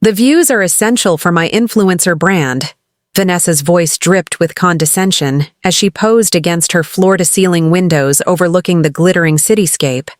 The views are essential for my influencer brand. Vanessa's voice dripped with condescension as she posed against her floor-to-ceiling windows overlooking the glittering cityscape.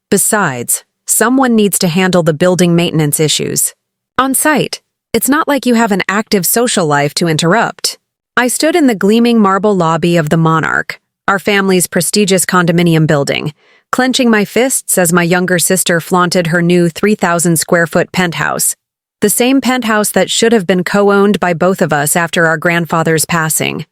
Besides, someone needs to handle the building maintenance issues. On site, it's not like you have an active social life to interrupt. I stood in the gleaming marble lobby of the Monarch, our family's prestigious condominium building, clenching my fists as my younger sister flaunted her new 3,000-square-foot penthouse. The same penthouse that should have been co-owned by both of us after our grandfather's passing.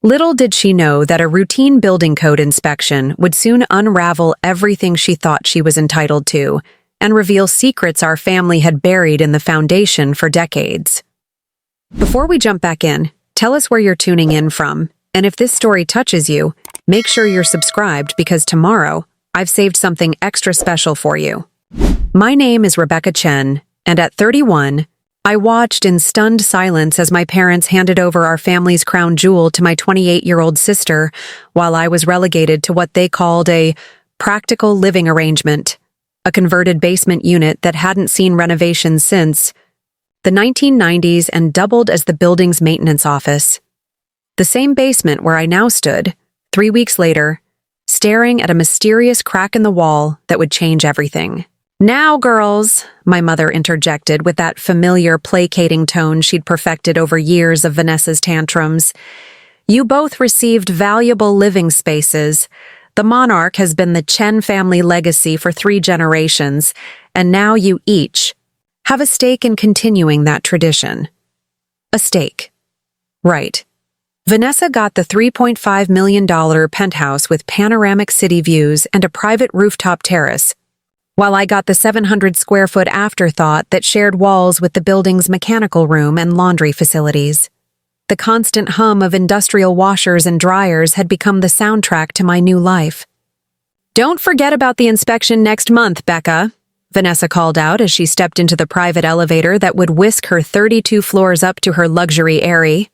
Little did she know that a routine building code inspection would soon unravel everything she thought she was entitled to and reveal secrets our family had buried in the foundation for decades. Before we jump back in, tell us where you're tuning in from, and if this story touches you, make sure you're subscribed because tomorrow, I've saved something extra special for you. My name is Rebecca Chen, and at 31, I watched in stunned silence as my parents handed over our family's crown jewel to my 28-year-old sister while I was relegated to what they called a practical living arrangement, a converted basement unit that hadn't seen renovations since the 1990s and doubled as the building's maintenance office. The same basement where I now stood, 3 weeks later, staring at a mysterious crack in the wall that would change everything. "Now, girls," my mother interjected with that familiar placating tone she'd perfected over years of Vanessa's tantrums. "You both received valuable living spaces. The Monarch has been the Chen family legacy for 3 generations, and now you each have a stake in continuing that tradition." A stake. Right. Vanessa got the $3.5 million penthouse with panoramic city views and a private rooftop terrace, while I got the 700-square-foot afterthought that shared walls with the building's mechanical room and laundry facilities. The constant hum of industrial washers and dryers had become the soundtrack to my new life. "Don't forget about the inspection next month, Becca," Vanessa called out as she stepped into the private elevator that would whisk her 32 floors up to her luxury eyrie.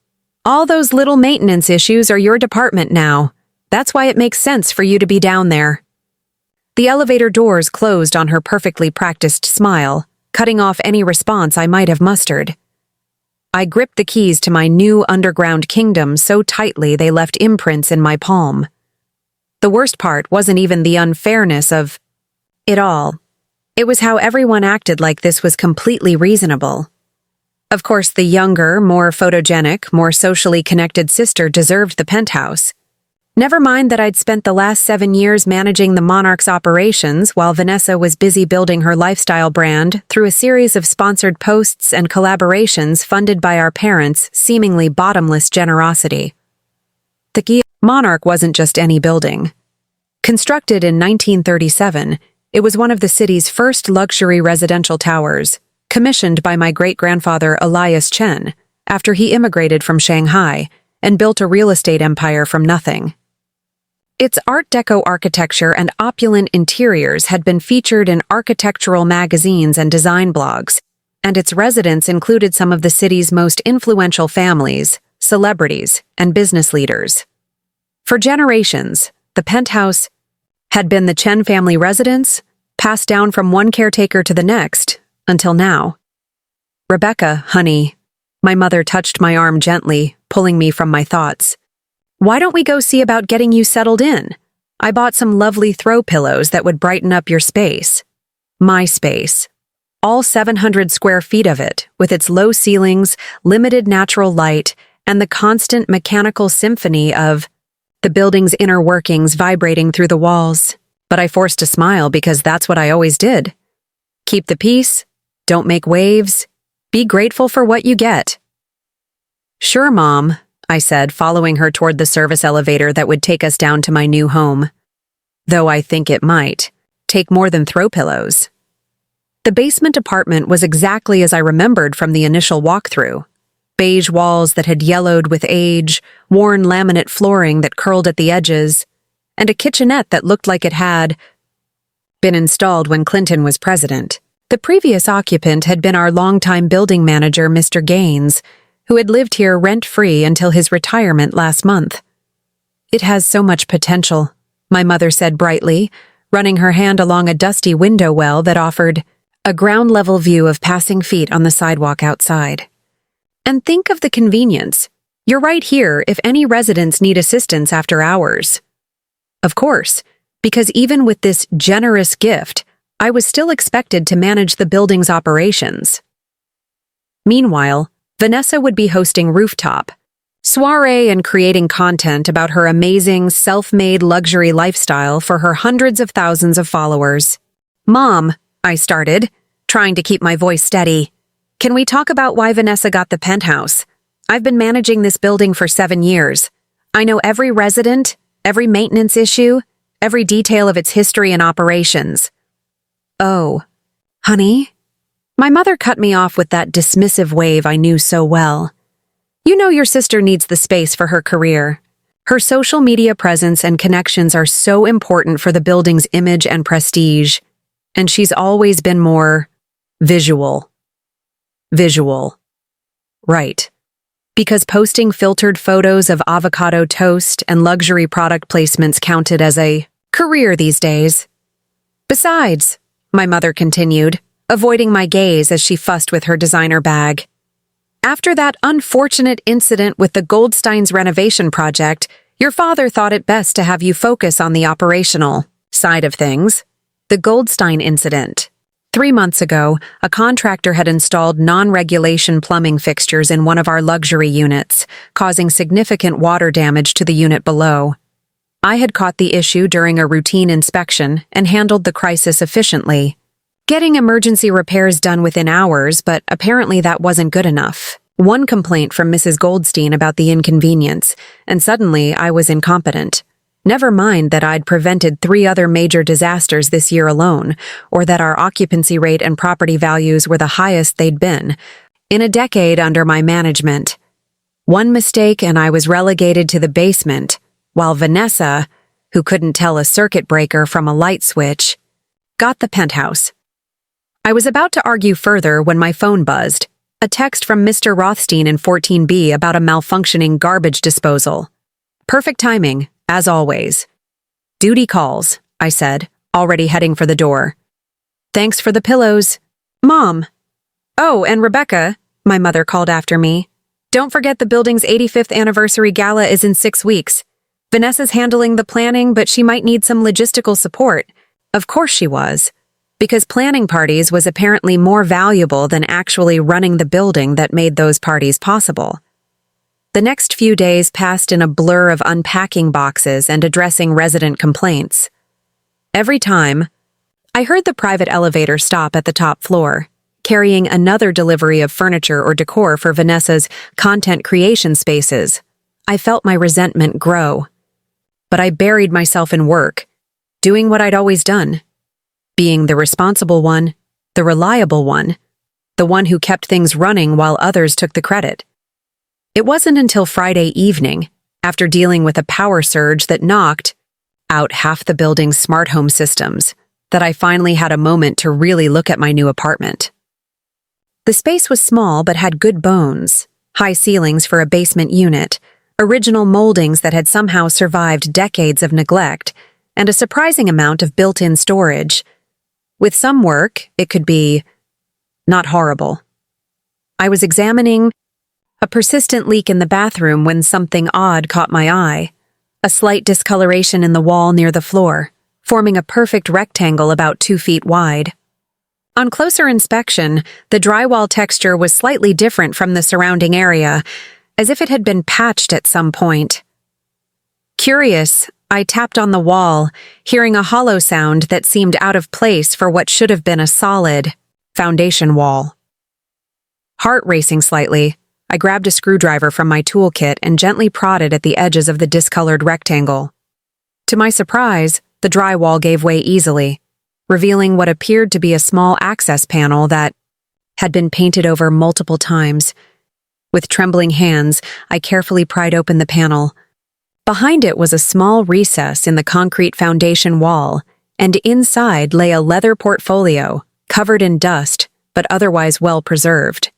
"All those little maintenance issues are your department now. That's why it makes sense for you to be down there." The elevator doors closed on her perfectly practiced smile, cutting off any response I might have mustered. I gripped the keys to my new underground kingdom so tightly they left imprints in my palm. The worst part wasn't even the unfairness of it all. It was how everyone acted like this was completely reasonable. Of course, the younger, more photogenic, more socially connected sister deserved the penthouse. Never mind that I'd spent the last 7 years managing the Monarch's operations while Vanessa was busy building her lifestyle brand through a series of sponsored posts and collaborations funded by our parents' seemingly bottomless generosity. The Monarch wasn't just any building. Constructed in 1937, it was one of the city's first luxury residential towers, commissioned by my great-grandfather Elias Chen after he immigrated from Shanghai and built a real estate empire from nothing. Its Art Deco architecture and opulent interiors had been featured in architectural magazines and design blogs, and its residents included some of the city's most influential families, celebrities, and business leaders. For generations, the penthouse had been the Chen family residence, passed down from one caretaker to the next, until now. "Rebecca, honey," my mother touched my arm gently, pulling me from my thoughts. "Why don't we go see about getting you settled in? I bought some lovely throw pillows that would brighten up your space." My space. All 700 square feet of it, with its low ceilings, limited natural light, and the constant mechanical symphony of the building's inner workings vibrating through the walls. But I forced a smile because that's what I always did. Keep the peace, don't make waves, be grateful for what you get. "Sure, Mom," I said, following her toward the service elevator that would take us down to my new home. Though I think it might take more than throw pillows. The basement apartment was exactly as I remembered from the initial walkthrough. Beige walls that had yellowed with age, worn laminate flooring that curled at the edges, and a kitchenette that looked like it had been installed when Clinton was president. The previous occupant had been our longtime building manager, Mr. Gaines, who had lived here rent-free until his retirement last month. "It has so much potential," my mother said brightly, running her hand along a dusty window well that offered a ground-level view of passing feet on the sidewalk outside. And think of the convenience. You're right here if any residents need assistance after hours. Of course, because even with this generous gift, I was still expected to manage the building's operations. Meanwhile, Vanessa would be hosting Rooftop, soiree and creating content about her amazing, self-made luxury lifestyle for her hundreds of thousands of followers. "Mom," I started, trying to keep my voice steady, "can we talk about why Vanessa got the penthouse? I've been managing this building for 7 years. I know every resident, every maintenance issue, every detail of its history and operations." "Oh, honey?" My mother cut me off with that dismissive wave I knew so well. "You know your sister needs the space for her career. Her social media presence and connections are so important for the building's image and prestige, and she's always been more visual. Visual. Right. Because posting filtered photos of avocado toast and luxury product placements counted as a career these days. Besides," my mother continued, avoiding my gaze as she fussed with her designer bag, "after that unfortunate incident with the Goldstein's renovation project, your father thought it best to have you focus on the operational side of things." The Goldstein incident. 3 months ago, a contractor had installed non-regulation plumbing fixtures in one of our luxury units, causing significant water damage to the unit below. I had caught the issue during a routine inspection and handled the crisis efficiently, getting emergency repairs done within hours, but apparently that wasn't good enough. One complaint from Mrs. Goldstein about the inconvenience, and suddenly I was incompetent. Never mind that I'd prevented 3 other major disasters this year alone, or that our occupancy rate and property values were the highest they'd been in a decade under my management. One mistake and I was relegated to the basement, while Vanessa, who couldn't tell a circuit breaker from a light switch, got the penthouse. I was about to argue further when my phone buzzed, a text from Mr. Rothstein in 14B about a malfunctioning garbage disposal. Perfect timing, as always. "Duty calls," I said, already heading for the door. "Thanks for the pillows, Mom." "Oh, and Rebecca," my mother called after me, "don't forget the building's 85th anniversary gala is in 6 weeks. Vanessa's handling the planning, but she might need some logistical support." Of course she was, because planning parties was apparently more valuable than actually running the building that made those parties possible. The next few days passed in a blur of unpacking boxes and addressing resident complaints. Every time, I heard the private elevator stop at the top floor, carrying another delivery of furniture or decor for Vanessa's content creation spaces. I felt my resentment grow. But I buried myself in work, doing what I'd always done. Being the responsible one, the reliable one, the one who kept things running while others took the credit. It wasn't until Friday evening, after dealing with a power surge that knocked out half the building's smart home systems, that I finally had a moment to really look at my new apartment. The space was small but had good bones, high ceilings for a basement unit, original moldings that had somehow survived decades of neglect, and a surprising amount of built-in storage. With some work, it could be not horrible. I was examining a persistent leak in the bathroom when something odd caught my eye, a slight discoloration in the wall near the floor, forming a perfect rectangle about 2 feet wide. On closer inspection, the drywall texture was slightly different from the surrounding area, as if it had been patched at some point. Curious, I tapped on the wall, hearing a hollow sound that seemed out of place for what should have been a solid foundation wall. Heart racing slightly, I grabbed a screwdriver from my toolkit and gently prodded at the edges of the discolored rectangle. To my surprise, the drywall gave way easily, revealing what appeared to be a small access panel that had been painted over multiple times. With trembling hands, I carefully pried open the panel. Behind it was a small recess in the concrete foundation wall, and inside lay a leather portfolio, covered in dust, but otherwise well preserved.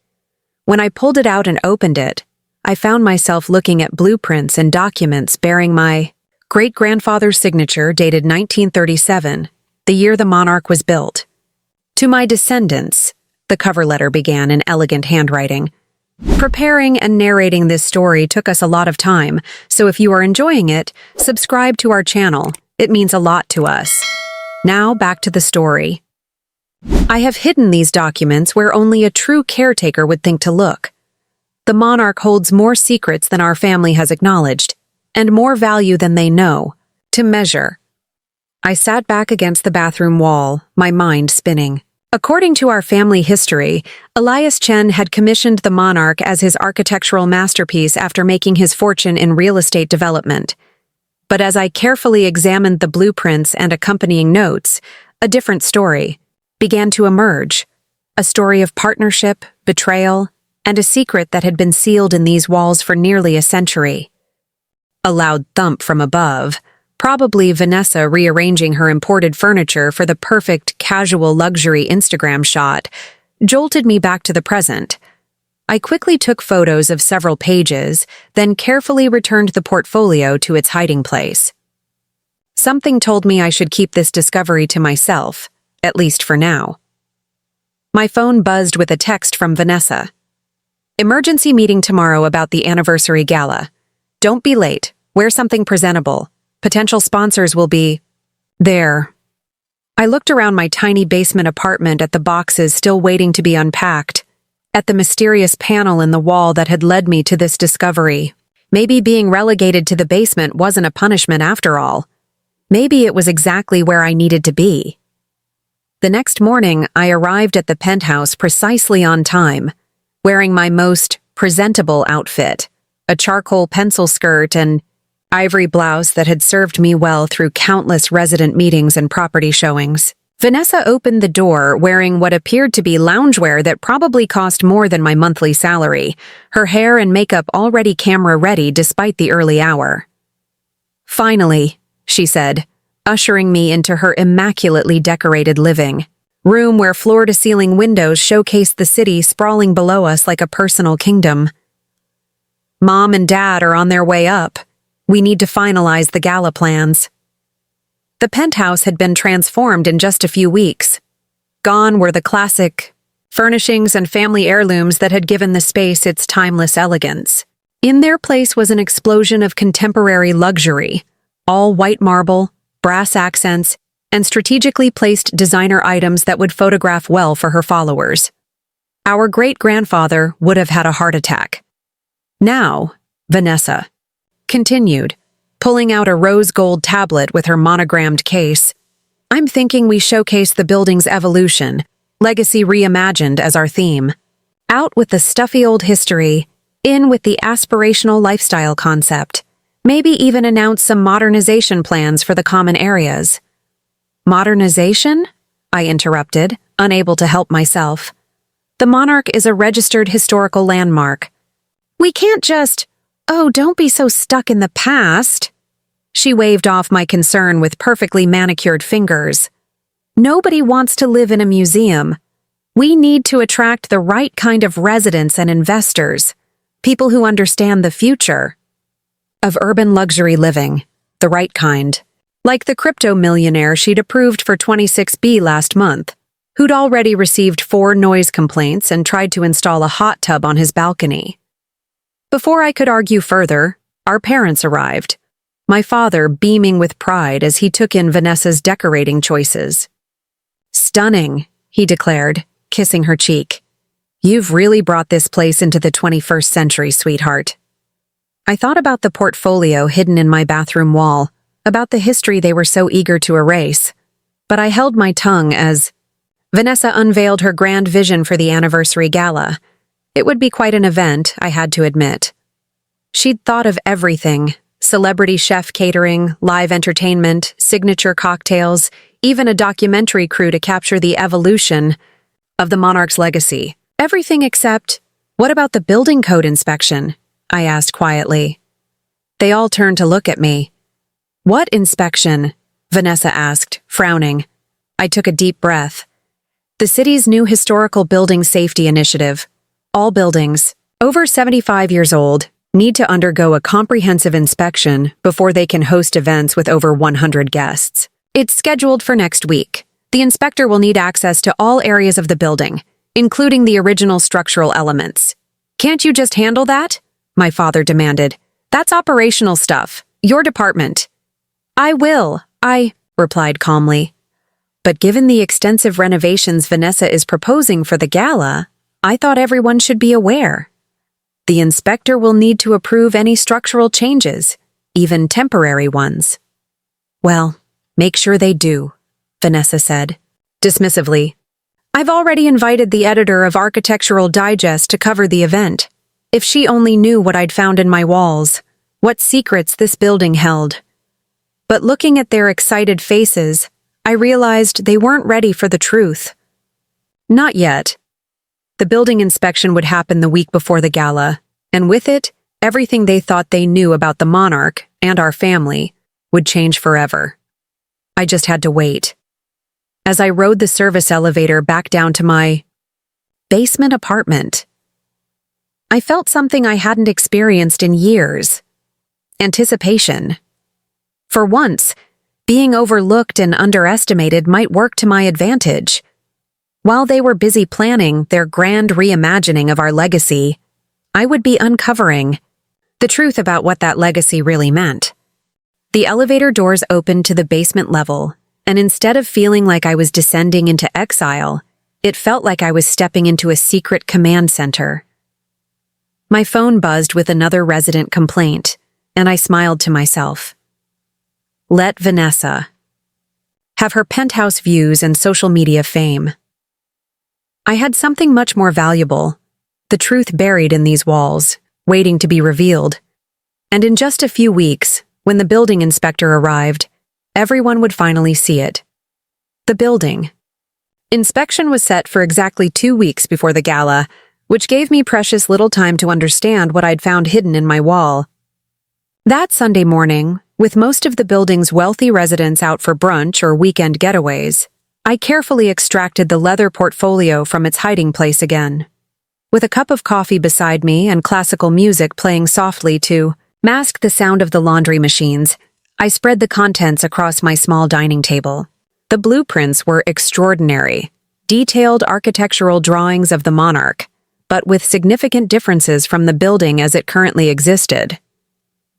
When I pulled it out and opened it, I found myself looking at blueprints and documents bearing my great-grandfather's signature dated 1937, the year the Monarch was built. To my descendants, the cover letter began in elegant handwriting. Preparing and narrating this story took us a lot of time, so if you are enjoying it, subscribe to our channel. It means a lot to us. Now back to the story. I have hidden these documents where only a true caretaker would think to look. The Monarch holds more secrets than our family has acknowledged, and more value than they know, to measure. I sat back against the bathroom wall, my mind spinning. According to our family history, Rebecca Chen had commissioned the Monarch as his architectural masterpiece after making his fortune in real estate development. But as I carefully examined the blueprints and accompanying notes, a different story began to emerge. A story of partnership, betrayal, and a secret that had been sealed in these walls for nearly a century. A loud thump from above, probably Vanessa rearranging her imported furniture for the perfect casual luxury Instagram shot, jolted me back to the present. I quickly took photos of several pages, then carefully returned the portfolio to its hiding place. Something told me I should keep this discovery to myself, at least for now. My phone buzzed with a text from Vanessa. Emergency meeting tomorrow about the anniversary gala. Don't be late. Wear something presentable. Potential sponsors will be there. I looked around my tiny basement apartment at the boxes still waiting to be unpacked, at the mysterious panel in the wall that had led me to this discovery. Maybe being relegated to the basement wasn't a punishment after all. Maybe it was exactly where I needed to be. The next morning, I arrived at the Penthouse precisely on time, wearing my most presentable outfit, a charcoal pencil skirt and ivory blouse that had served me well through countless resident meetings and property showings. Vanessa opened the door wearing what appeared to be loungewear that probably cost more than my monthly salary, her hair and makeup already camera-ready despite the early hour. "Finally," she said, ushering me into her immaculately decorated living room where floor-to-ceiling windows showcased the city sprawling below us like a personal kingdom. "Mom and Dad are on their way up. We need to finalize the gala plans." The Penthouse had been transformed in just a few weeks. Gone were the classic furnishings and family heirlooms that had given the space its timeless elegance. In their place was an explosion of contemporary luxury, all white marble, brass accents, and strategically placed designer items that would photograph well for her followers. Our great-grandfather would have had a heart attack. Now, Vanessa continued, pulling out a rose gold tablet with her monogrammed case. "I'm thinking we showcase the building's evolution, legacy reimagined as our theme. Out with the stuffy old history, in with the aspirational lifestyle concept. Maybe even announce some modernization plans for the common areas." "Modernization?" I interrupted, unable to help myself. "The Monarch is a registered historical landmark. We can't just, oh, don't be so stuck in the past." She waved off my concern with perfectly manicured fingers. "Nobody wants to live in a museum. We need to attract the right kind of residents and investors, people who understand the future of urban luxury living, the right kind. Like the crypto millionaire she'd approved for 26B last month, who'd already received 4 noise complaints and tried to install a hot tub on his balcony." Before I could argue further, our parents arrived, my father beaming with pride as he took in Vanessa's decorating choices. "Stunning," he declared, kissing her cheek. "You've really brought this place into the 21st century, sweetheart." I thought about the portfolio hidden in my bathroom wall, about the history they were so eager to erase, but I held my tongue as Vanessa unveiled her grand vision for the anniversary gala. It would be quite an event, I had to admit. She'd thought of everything: celebrity chef catering, live entertainment, signature cocktails, even a documentary crew to capture the evolution of the Monarch's legacy. Everything except, what about the building code inspection? I asked quietly. They all turned to look at me. "What inspection?" Vanessa asked, frowning. I took a deep breath. "The city's new historical building safety initiative. All buildings, over 75 years old, need to undergo a comprehensive inspection before they can host events with over 100 guests. It's scheduled for next week. The inspector will need access to all areas of the building, including the original structural elements. Can't you just handle that? My father demanded. That's operational stuff. Your department. I will, I replied calmly. But given the extensive renovations Vanessa is proposing for the gala, I thought everyone should be aware. The inspector will need to approve any structural changes, even temporary ones. Well, make sure they do, Vanessa said, dismissively. I've already invited the editor of Architectural Digest to cover the event. If she only knew what I'd found in my walls, what secrets this building held. But looking at their excited faces, I realized they weren't ready for the truth. Not yet. The building inspection would happen the week before the gala, and with it, everything they thought they knew about the Monarch and our family would change forever. I just had to wait. As I rode the service elevator back down to my basement apartment, I felt something I hadn't experienced in years. Anticipation. For once, being overlooked and underestimated might work to my advantage. While they were busy planning their grand reimagining of our legacy, I would be uncovering the truth about what that legacy really meant. The elevator doors opened to the basement level, and instead of feeling like I was descending into exile, it felt like I was stepping into a secret command center. My phone buzzed with another resident complaint, and I smiled to myself. Let Vanessa have her penthouse views and social media fame. I had something much more valuable, the truth buried in these walls, waiting to be revealed. And in just a few weeks, when the building inspector arrived, everyone would finally see it. The building. Inspection was set for exactly 2 weeks before the gala, which gave me precious little time to understand what I'd found hidden in my wall. That Sunday morning, with most of the building's wealthy residents out for brunch or weekend getaways, I carefully extracted the leather portfolio from its hiding place again. With a cup of coffee beside me and classical music playing softly to mask the sound of the laundry machines, I spread the contents across my small dining table. The blueprints were extraordinary, detailed architectural drawings of the Monarch, but with significant differences from the building as it currently existed.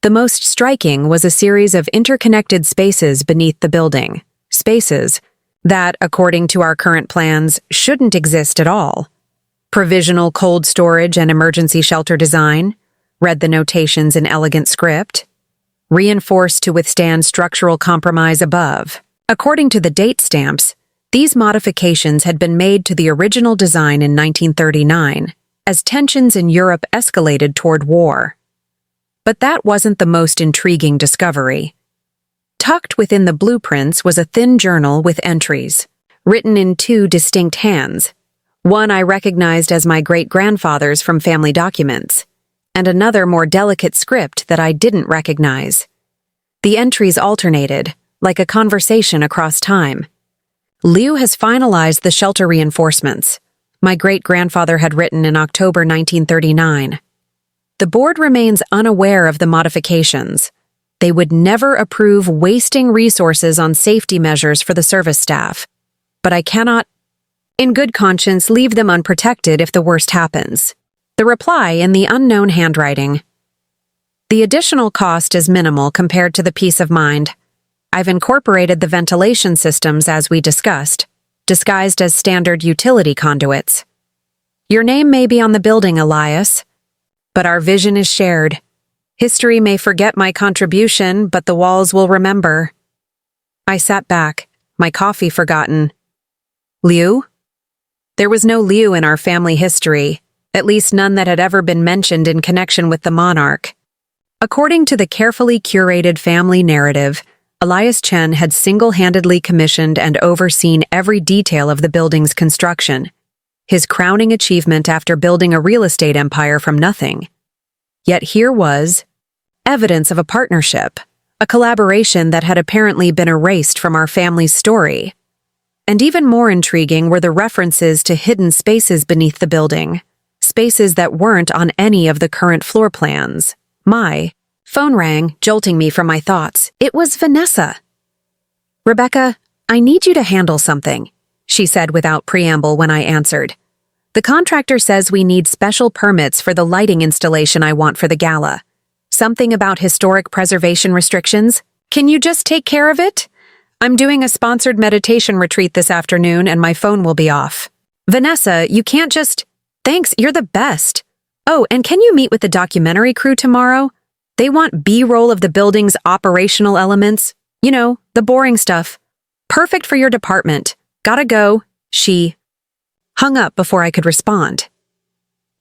The most striking was a series of interconnected spaces beneath the building, spaces that, according to our current plans, shouldn't exist at all. Provisional cold storage and emergency shelter design, read the notations in elegant script, reinforced to withstand structural compromise above. According to the date stamps, these modifications had been made to the original design in 1939, as tensions in Europe escalated toward war. But that wasn't the most intriguing discovery. Tucked within the blueprints was a thin journal with entries, written in 2 distinct hands. One I recognized as my great-grandfather's from family documents, and another more delicate script that I didn't recognize. The entries alternated, like a conversation across time. Liu has finalized the shelter reinforcements, my great-grandfather had written in October 1939. The board remains unaware of the modifications. They would never approve wasting resources on safety measures for the service staff. But I cannot, in good conscience, leave them unprotected if the worst happens. The reply in the unknown handwriting. The additional cost is minimal compared to the peace of mind. I've incorporated the ventilation systems as we discussed, disguised as standard utility conduits. Your name may be on the building, Elias, but our vision is shared. History may forget my contribution, but the walls will remember. I sat back, my coffee forgotten. Liu? There was no Liu in our family history, at least none that had ever been mentioned in connection with the Monarch. According to the carefully curated family narrative, Elias Chen had single-handedly commissioned and overseen every detail of the building's construction, his crowning achievement after building a real estate empire from nothing. Yet here was evidence of a partnership, a collaboration that had apparently been erased from our family's story. And even more intriguing were the references to hidden spaces beneath the building, spaces that weren't on any of the current floor plans. My phone rang, jolting me from my thoughts. It was Vanessa. Rebecca, I need you to handle something, she said without preamble when I answered. The contractor says we need special permits for the lighting installation I want for the gala. Something about historic preservation restrictions? Can you just take care of it? I'm doing a sponsored meditation retreat this afternoon and my phone will be off. Vanessa, you can't just... Thanks, you're the best. Oh, and can you meet with the documentary crew tomorrow? They want B-roll of the building's operational elements. You know, the boring stuff. Perfect for your department. Gotta go. She hung up before I could respond.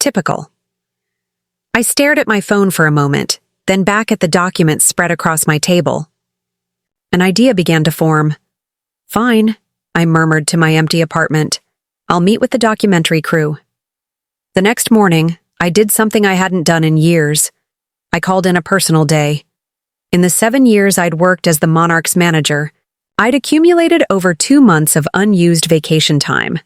Typical. I stared at my phone for a moment, then back at the documents spread across my table. An idea began to form. Fine, I murmured to my empty apartment. I'll meet with the documentary crew. The next morning, I did something I hadn't done in years. I called in a personal day. In the 7 years I'd worked as the Monarch's manager, I'd accumulated over 2 months of unused vacation time.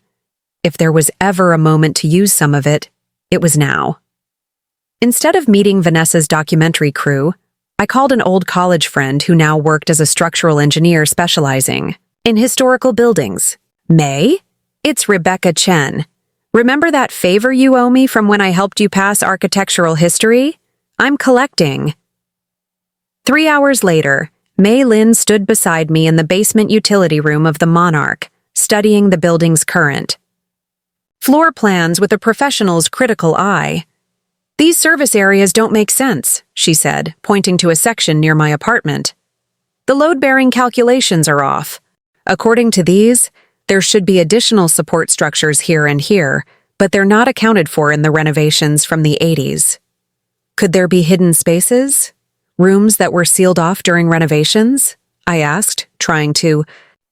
If there was ever a moment to use some of it, it was now. Instead of meeting Vanessa's documentary crew, I called an old college friend who now worked as a structural engineer specializing in historical buildings. May? It's Rebecca Chen. Remember that favor you owe me from when I helped you pass architectural history? I'm collecting. 3 hours later, May Lin stood beside me in the basement utility room of the Monarch, studying the building's current floor plans with a professional's critical eye. These service areas don't make sense, she said, pointing to a section near my apartment. The load-bearing calculations are off. According to these, there should be additional support structures here and here, but they're not accounted for in the renovations from the 80s. Could there be hidden spaces? Rooms that were sealed off during renovations? I asked, trying to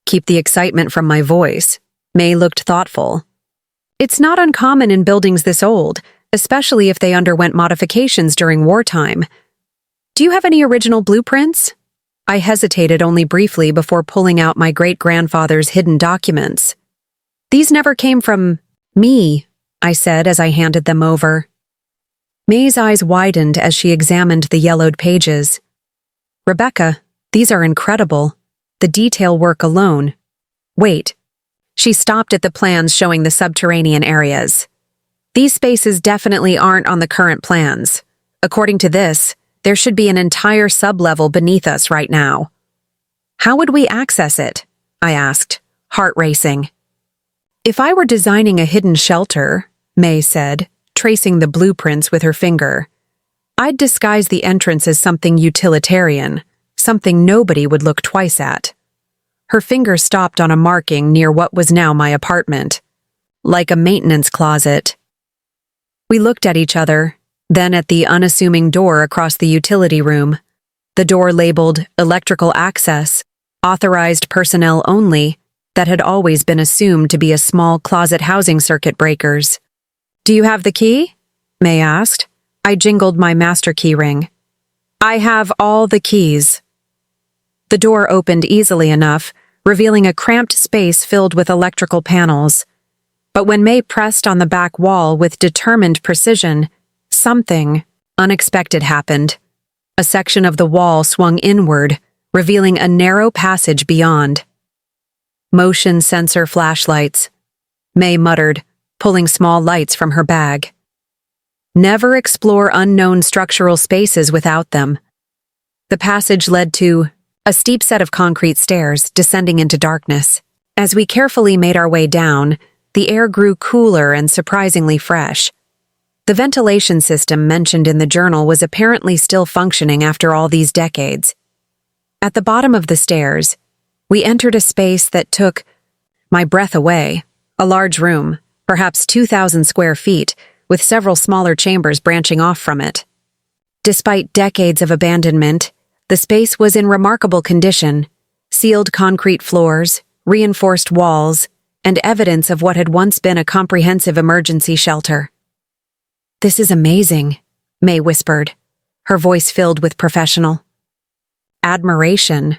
keep the excitement from my voice. May looked thoughtful. It's not uncommon in buildings this old, especially if they underwent modifications during wartime. Do you have any original blueprints? I hesitated only briefly before pulling out my great-grandfather's hidden documents. These never came from me, I said as I handed them over. May's eyes widened as she examined the yellowed pages. Rebecca, these are incredible. The detail work alone. Wait. She stopped at the plans showing the subterranean areas. These spaces definitely aren't on the current plans. According to this, there should be an entire sublevel beneath us right now. How would we access it? I asked, heart racing. If I were designing a hidden shelter, May said, tracing the blueprints with her finger, I'd disguise the entrance as something utilitarian, something nobody would look twice at. Her finger stopped on a marking near what was now my apartment, like a maintenance closet. We looked at each other, then at the unassuming door across the utility room, the door labeled electrical access, authorized personnel only, that had always been assumed to be a small closet housing circuit breakers. Do you have the key? May asked. I jingled my master key ring. I have all the keys. The door opened easily enough, revealing a cramped space filled with electrical panels. But when May pressed on the back wall with determined precision, something unexpected happened. A section of the wall swung inward, revealing a narrow passage beyond. Motion sensor flashlights, May muttered, pulling small lights from her bag. Never explore unknown structural spaces without them. The passage led to a steep set of concrete stairs descending into darkness. As we carefully made our way down, the air grew cooler and surprisingly fresh. The ventilation system mentioned in the journal was apparently still functioning after all these decades. At the bottom of the stairs, we entered a space that took my breath away, a large room, perhaps 2,000 square feet, with several smaller chambers branching off from it. Despite decades of abandonment, the space was in remarkable condition: sealed concrete floors, reinforced walls, and evidence of what had once been a comprehensive emergency shelter. This is amazing, May whispered, her voice filled with professional admiration.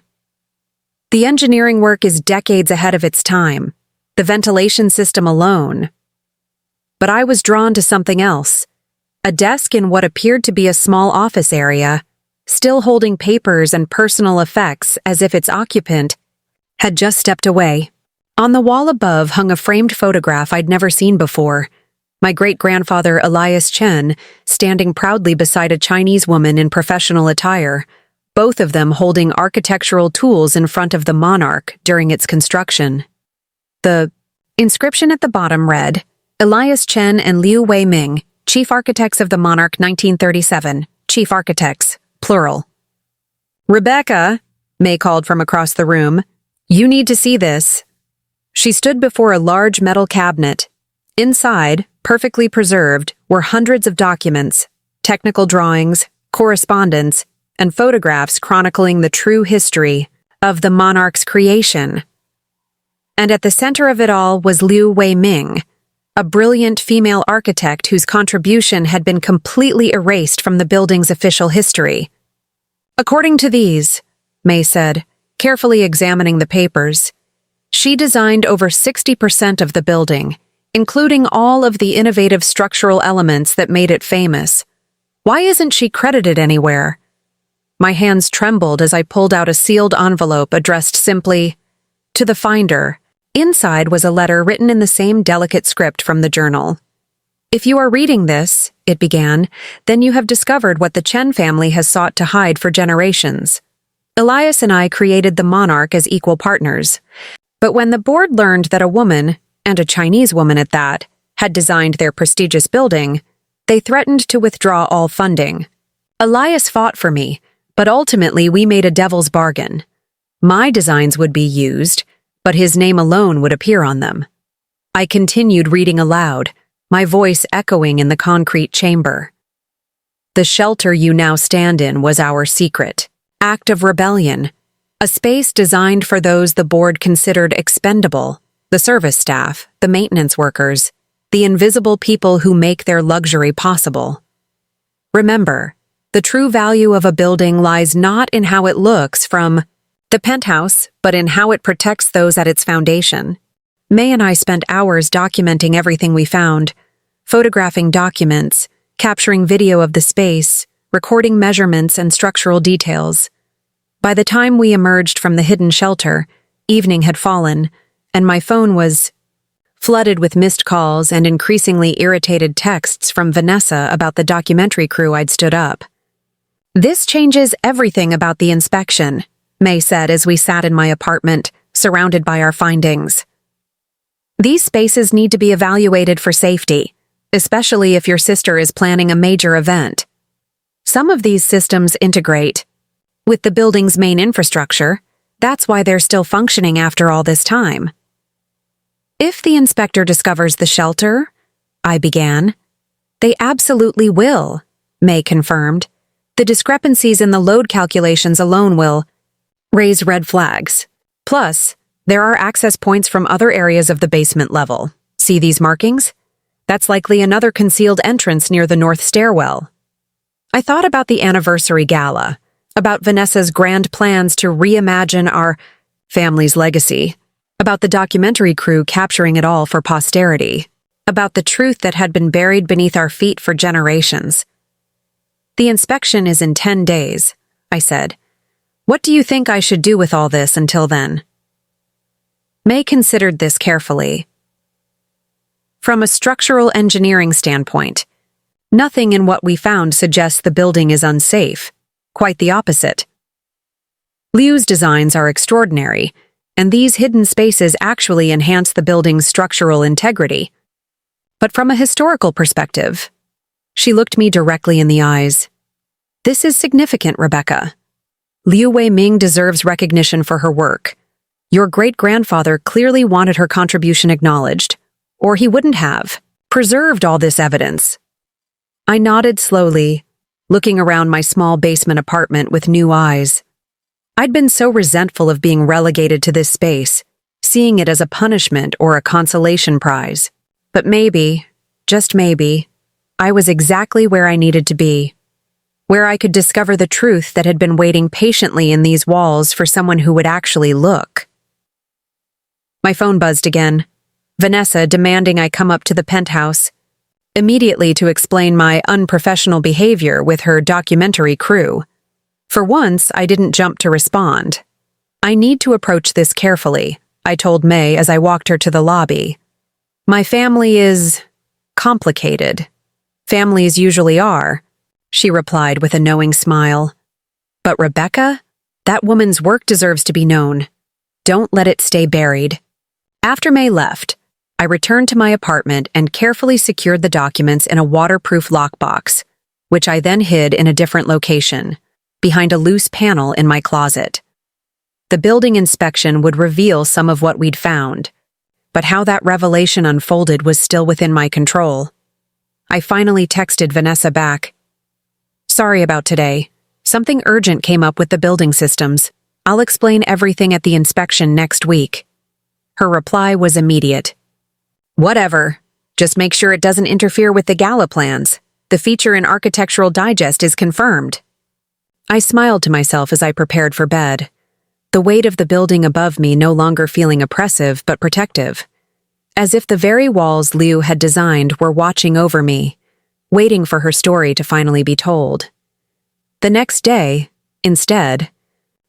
The engineering work is decades ahead of its time, the ventilation system alone. But I was drawn to something else, a desk in what appeared to be a small office area, still holding papers and personal effects as if its occupant had just stepped away. On the wall above hung a framed photograph I'd never seen before. My great-grandfather Elias Chen standing proudly beside a Chinese woman in professional attire, both of them holding architectural tools in front of the Monarch during its construction. The inscription at the bottom read, Elias Chen and Liu Wei-ming, Chief Architects of the Monarch 1937, Chief Architects, plural. Rebecca, May called from across the room, you need to see this. She stood before a large metal cabinet. Inside, perfectly preserved, were hundreds of documents, technical drawings, correspondence, and photographs chronicling the true history of the Monarch's creation. And at the center of it all was Liu Wei-ming, a brilliant female architect whose contribution had been completely erased from the building's official history. According to these, May said, carefully examining the papers, she designed over 60% of the building, including all of the innovative structural elements that made it famous. Why isn't she credited anywhere? My hands trembled as I pulled out a sealed envelope addressed simply, to the finder. Inside was a letter written in the same delicate script from the journal. If you are reading this, it began, then you have discovered what the Chen family has sought to hide for generations. Elias and I created the Monarch as equal partners. But when the board learned that a woman, and a Chinese woman at that, had designed their prestigious building, they threatened to withdraw all funding. Elias fought for me, but ultimately we made a devil's bargain. My designs would be used, but his name alone would appear on them. I continued reading aloud, my voice echoing in the concrete chamber. The shelter you now stand in was our secret act of rebellion, a space designed for those the board considered expendable, the service staff, the maintenance workers, the invisible people who make their luxury possible. Remember, the true value of a building lies not in how it looks from the penthouse, but in how it protects those at its foundation. May and I spent hours documenting everything we found, photographing documents, capturing video of the space, recording measurements and structural details. By the time we emerged from the hidden shelter, evening had fallen, and my phone was flooded with missed calls and increasingly irritated texts from Vanessa about the documentary crew I'd stood up. This changes everything about the inspection, May said as we sat in my apartment, surrounded by our findings. These spaces need to be evaluated for safety, especially if your sister is planning a major event. Some of these systems integrate with the building's main infrastructure. That's why they're still functioning after all this time. If the inspector discovers the shelter, I began. They absolutely will, May confirmed. The discrepancies in the load calculations alone will raise red flags. Plus, there are access points from other areas of the basement level. See these markings? That's likely another concealed entrance near the north stairwell. I thought about the anniversary gala, about Vanessa's grand plans to reimagine our family's legacy, about the documentary crew capturing it all for posterity, about the truth that had been buried beneath our feet for generations. The inspection is in 10 days, I said. What do you think I should do with all this until then? May considered this carefully. From a structural engineering standpoint, nothing in what we found suggests the building is unsafe. Quite the opposite. Liu's designs are extraordinary, and these hidden spaces actually enhance the building's structural integrity. But from a historical perspective, she looked me directly in the eyes. This is significant, Rebecca. Liu Wei-ming deserves recognition for her work. Your great-grandfather clearly wanted her contribution acknowledged, or he wouldn't have preserved all this evidence. I nodded slowly, looking around my small basement apartment with new eyes. I'd been so resentful of being relegated to this space, seeing it as a punishment or a consolation prize. But maybe, just maybe, I was exactly where I needed to be, where I could discover the truth that had been waiting patiently in these walls for someone who would actually look. My phone buzzed again, Vanessa demanding I come up to the penthouse, immediately to explain my unprofessional behavior with her documentary crew. For once, I didn't jump to respond. I need to approach this carefully, I told May as I walked her to the lobby. My family is complicated. Families usually are, she replied with a knowing smile. But Rebecca? That woman's work deserves to be known. Don't let it stay buried. After May left, I returned to my apartment and carefully secured the documents in a waterproof lockbox, which I then hid in a different location, behind a loose panel in my closet. The building inspection would reveal some of what we'd found, but how that revelation unfolded was still within my control. I finally texted Vanessa back. Sorry about today. Something urgent came up with the building systems. I'll explain everything at the inspection next week. Her reply was immediate. Whatever. Just make sure it doesn't interfere with the gala plans. The feature in Architectural Digest is confirmed. I smiled to myself as I prepared for bed, the weight of the building above me no longer feeling oppressive but protective, as if the very walls Liu had designed were watching over me, waiting for her story to finally be told. The next day, instead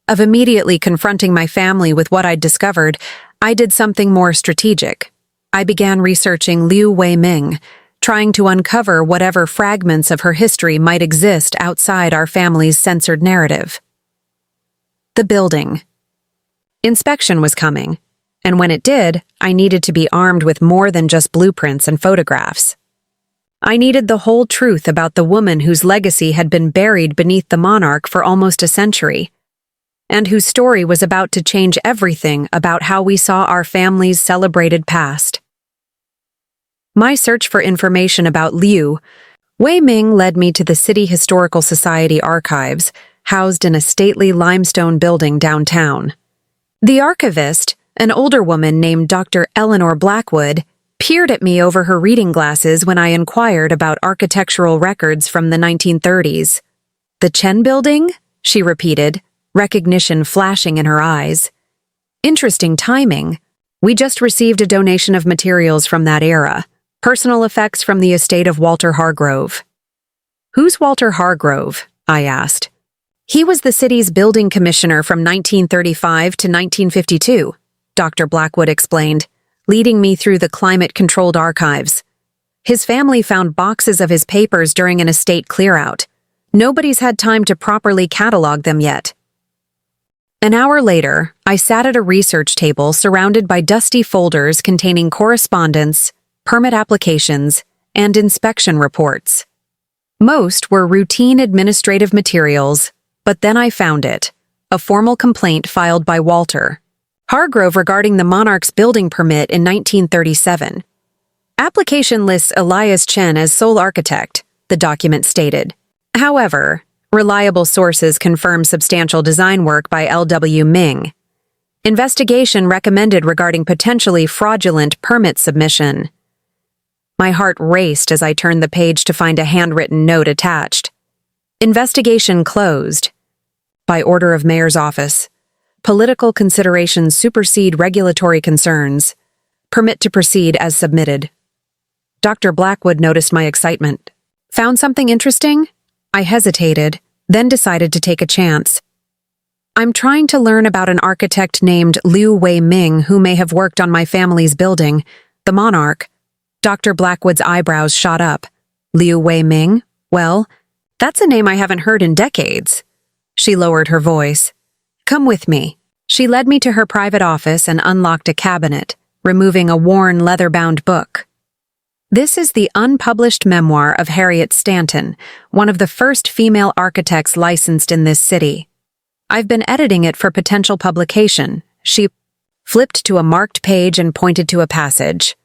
of immediately confronting my family with what I'd discovered, I did something more strategic. I began researching Liu Weiming, trying to uncover whatever fragments of her history might exist outside our family's censored narrative. The building. Inspection was coming, and when it did, I needed to be armed with more than just blueprints and photographs. I needed the whole truth about the woman whose legacy had been buried beneath the Monarch for almost a century, and whose story was about to change everything about how we saw our family's celebrated past. My search for information about Liu Weiming led me to the City Historical Society archives, housed in a stately limestone building downtown. The archivist, an older woman named Dr. Eleanor Blackwood, peered at me over her reading glasses when I inquired about architectural records from the 1930s. The Chen building? She repeated, recognition flashing in her eyes. Interesting timing. We just received a donation of materials from that era. Personal effects from the estate of Walter Hargrove. Who's Walter Hargrove? I asked. He was the city's building commissioner from 1935 to 1952, Dr. Blackwood explained, leading me through the climate-controlled archives. His family found boxes of his papers during an estate clear-out. Nobody's had time to properly catalog them yet. An hour later, I sat at a research table surrounded by dusty folders containing correspondence, permit applications, and inspection reports. Most were routine administrative materials, but then I found it, a formal complaint filed by Walter Hargrove regarding the Monarch's building permit in 1937. Application lists Elias Chen as sole architect, the document stated. However, reliable sources confirm substantial design work by L.W. Ming. Investigation recommended regarding potentially fraudulent permit submission. My heart raced as I turned the page to find a handwritten note attached. Investigation closed. By order of Mayor's office. Political considerations supersede regulatory concerns. Permit to proceed as submitted. Dr. Blackwood noticed my excitement. Found something interesting? I hesitated, then decided to take a chance. I'm trying to learn about an architect named Liu Weiming who may have worked on my family's building, the Monarch. Dr. Blackwood's eyebrows shot up. Liu Weiming? Well, that's a name I haven't heard in decades. She lowered her voice. Come with me. She led me to her private office and unlocked a cabinet, removing a worn leather-bound book. This is the unpublished memoir of Harriet Stanton, one of the first female architects licensed in this city. I've been editing it for potential publication. She flipped to a marked page and pointed to a passage.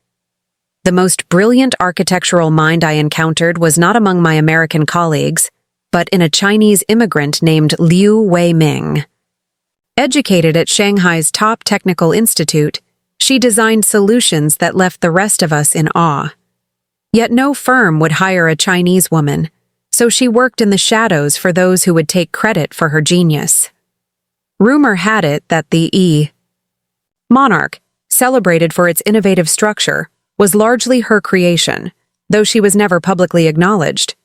The most brilliant architectural mind I encountered was not among my American colleagues, but in a Chinese immigrant named Liu Weiming. Educated at Shanghai's top technical institute, she designed solutions that left the rest of us in awe. Yet no firm would hire a Chinese woman, so she worked in the shadows for those who would take credit for her genius. Rumor had it that the Monarch, celebrated for its innovative structure, was largely her creation, though she was never publicly acknowledged.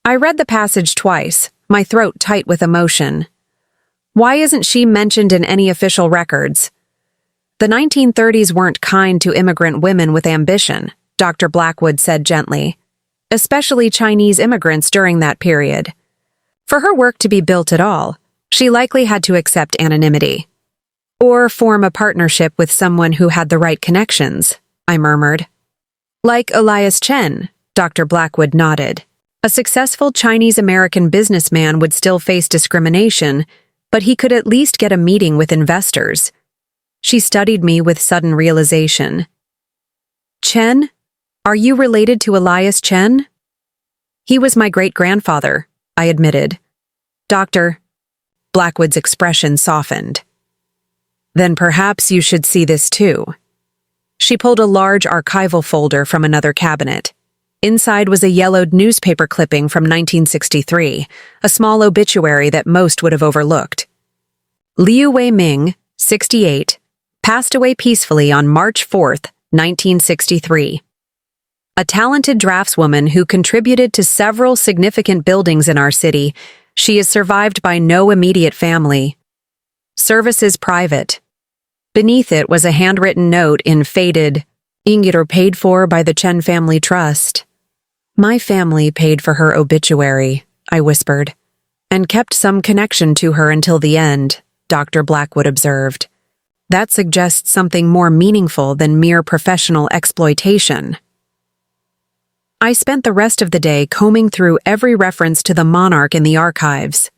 I read the passage twice, my throat tight with emotion. Why isn't she mentioned in any official records? The 1930s weren't kind to immigrant women with ambition, Dr. Blackwood said gently, especially Chinese immigrants during that period. For her work to be built at all, she likely had to accept anonymity. Or form a partnership with someone who had the right connections, I murmured. Like Elias Chen, Dr. Blackwood nodded. A successful Chinese-American businessman would still face discrimination, but he could at least get a meeting with investors. She studied me with sudden realization. Chen? Are you related to Elias Chen? He was my great-grandfather, I admitted. Dr. Blackwood's expression softened. Then perhaps you should see this too. She pulled a large archival folder from another cabinet. Inside was a yellowed newspaper clipping from 1963, a small obituary that most would have overlooked. Liu Wei-ming, 68, passed away peacefully on March 4th, 1963. A talented draftswoman who contributed to several significant buildings in our city, she is survived by no immediate family. Services private. Beneath it was a handwritten note in faded, "Ingitter paid for by the Chen Family Trust." My family paid for her obituary, I whispered, and kept some connection to her until the end, Dr. Blackwood observed. That suggests something more meaningful than mere professional exploitation. I spent the rest of the day combing through every reference to the Monarch in the archives.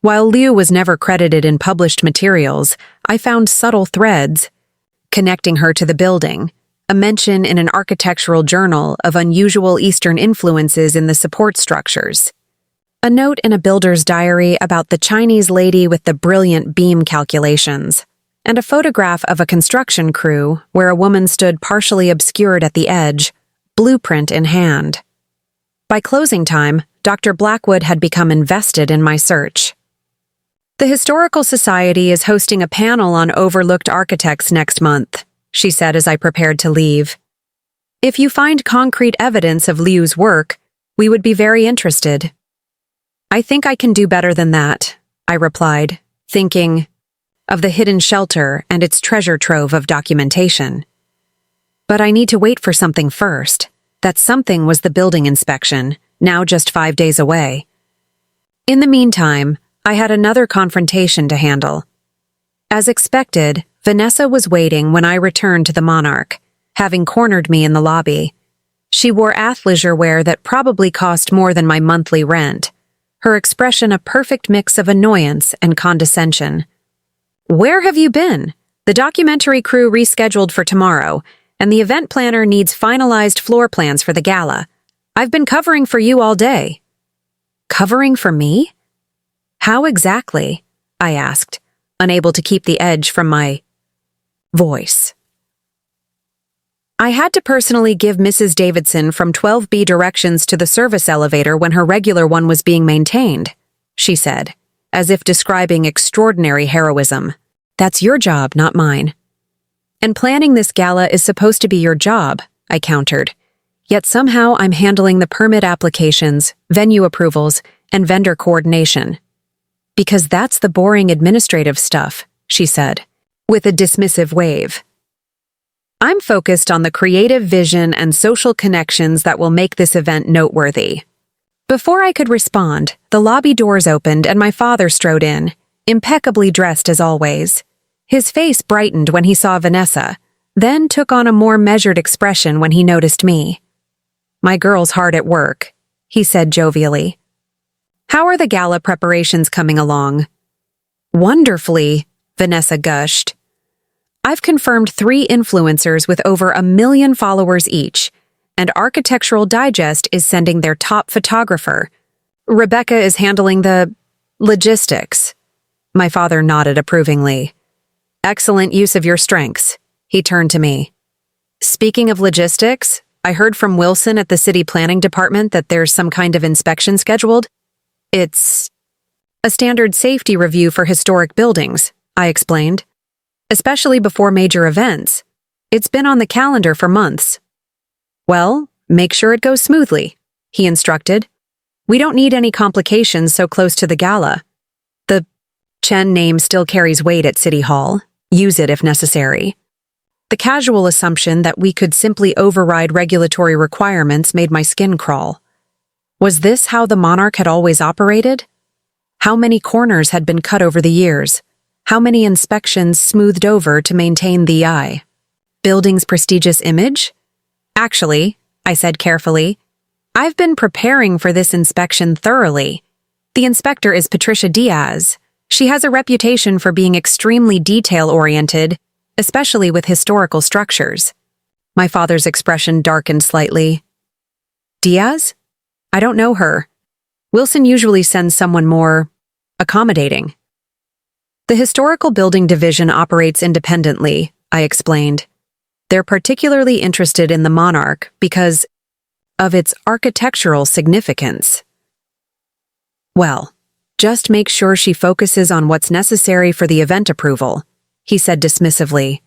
While Liu was never credited in published materials, I found subtle threads connecting her to the building, a mention in an architectural journal of unusual Eastern influences in the support structures, a note in a builder's diary about the Chinese lady with the brilliant beam calculations, and a photograph of a construction crew where a woman stood partially obscured at the edge, blueprint in hand. By closing time, Dr. Blackwood had become invested in my search. The Historical Society is hosting a panel on overlooked architects next month, she said as I prepared to leave. If you find concrete evidence of Liu's work, we would be very interested. I think I can do better than that, I replied, thinking of the hidden shelter and its treasure trove of documentation. But I need to wait for something first. That something was the building inspection, now just 5 days away. In the meantime, I had another confrontation to handle. As expected, Vanessa was waiting when I returned to the Monarch, having cornered me in the lobby. She wore athleisure wear that probably cost more than my monthly rent, her expression a perfect mix of annoyance and condescension. Where have you been? The documentary crew rescheduled for tomorrow, and the event planner needs finalized floor plans for the gala. I've been covering for you all day. Covering for me? How exactly? I asked, unable to keep the edge from my voice. I had to personally give Mrs. Davidson from 12B directions to the service elevator when her regular one was being maintained, she said, as if describing extraordinary heroism. That's your job, not mine. And planning this gala is supposed to be your job, I countered. Yet somehow I'm handling the permit applications, venue approvals, and vendor coordination. Because that's the boring administrative stuff, she said, with a dismissive wave. I'm focused on the creative vision and social connections that will make this event noteworthy. Before I could respond, the lobby doors opened and my father strode in, impeccably dressed as always. His face brightened when he saw Vanessa, then took on a more measured expression when he noticed me. My girl's hard at work, he said jovially. How are the gala preparations coming along? Wonderfully, Vanessa gushed. I've confirmed 3 influencers with over 1 million followers each, and Architectural Digest is sending their top photographer. Rebecca is handling the logistics. My father nodded approvingly. Excellent use of your strengths. He turned to me. Speaking of logistics, I heard from Wilson at the city planning department that there's some kind of inspection scheduled. It's a standard safety review for historic buildings, I explained. Especially before major events. It's been on the calendar for months. Well, make sure it goes smoothly, he instructed. We don't need any complications so close to the gala. The Chen name still carries weight at City Hall. Use it if necessary. The casual assumption that we could simply override regulatory requirements made my skin crawl. Was this how the Monarch had always operated? How many corners had been cut over the years? How many inspections smoothed over to maintain the eye? Building's prestigious image? Actually, I said carefully, I've been preparing for this inspection thoroughly. The inspector is Patricia Diaz. She has a reputation for being extremely detail-oriented, especially with historical structures. My father's expression darkened slightly. Diaz? I don't know her. Wilson usually sends someone more accommodating. The Historical Building Division operates independently, I explained. They're particularly interested in the Monarch because of its architectural significance. Well, just make sure she focuses on what's necessary for the event approval, he said dismissively.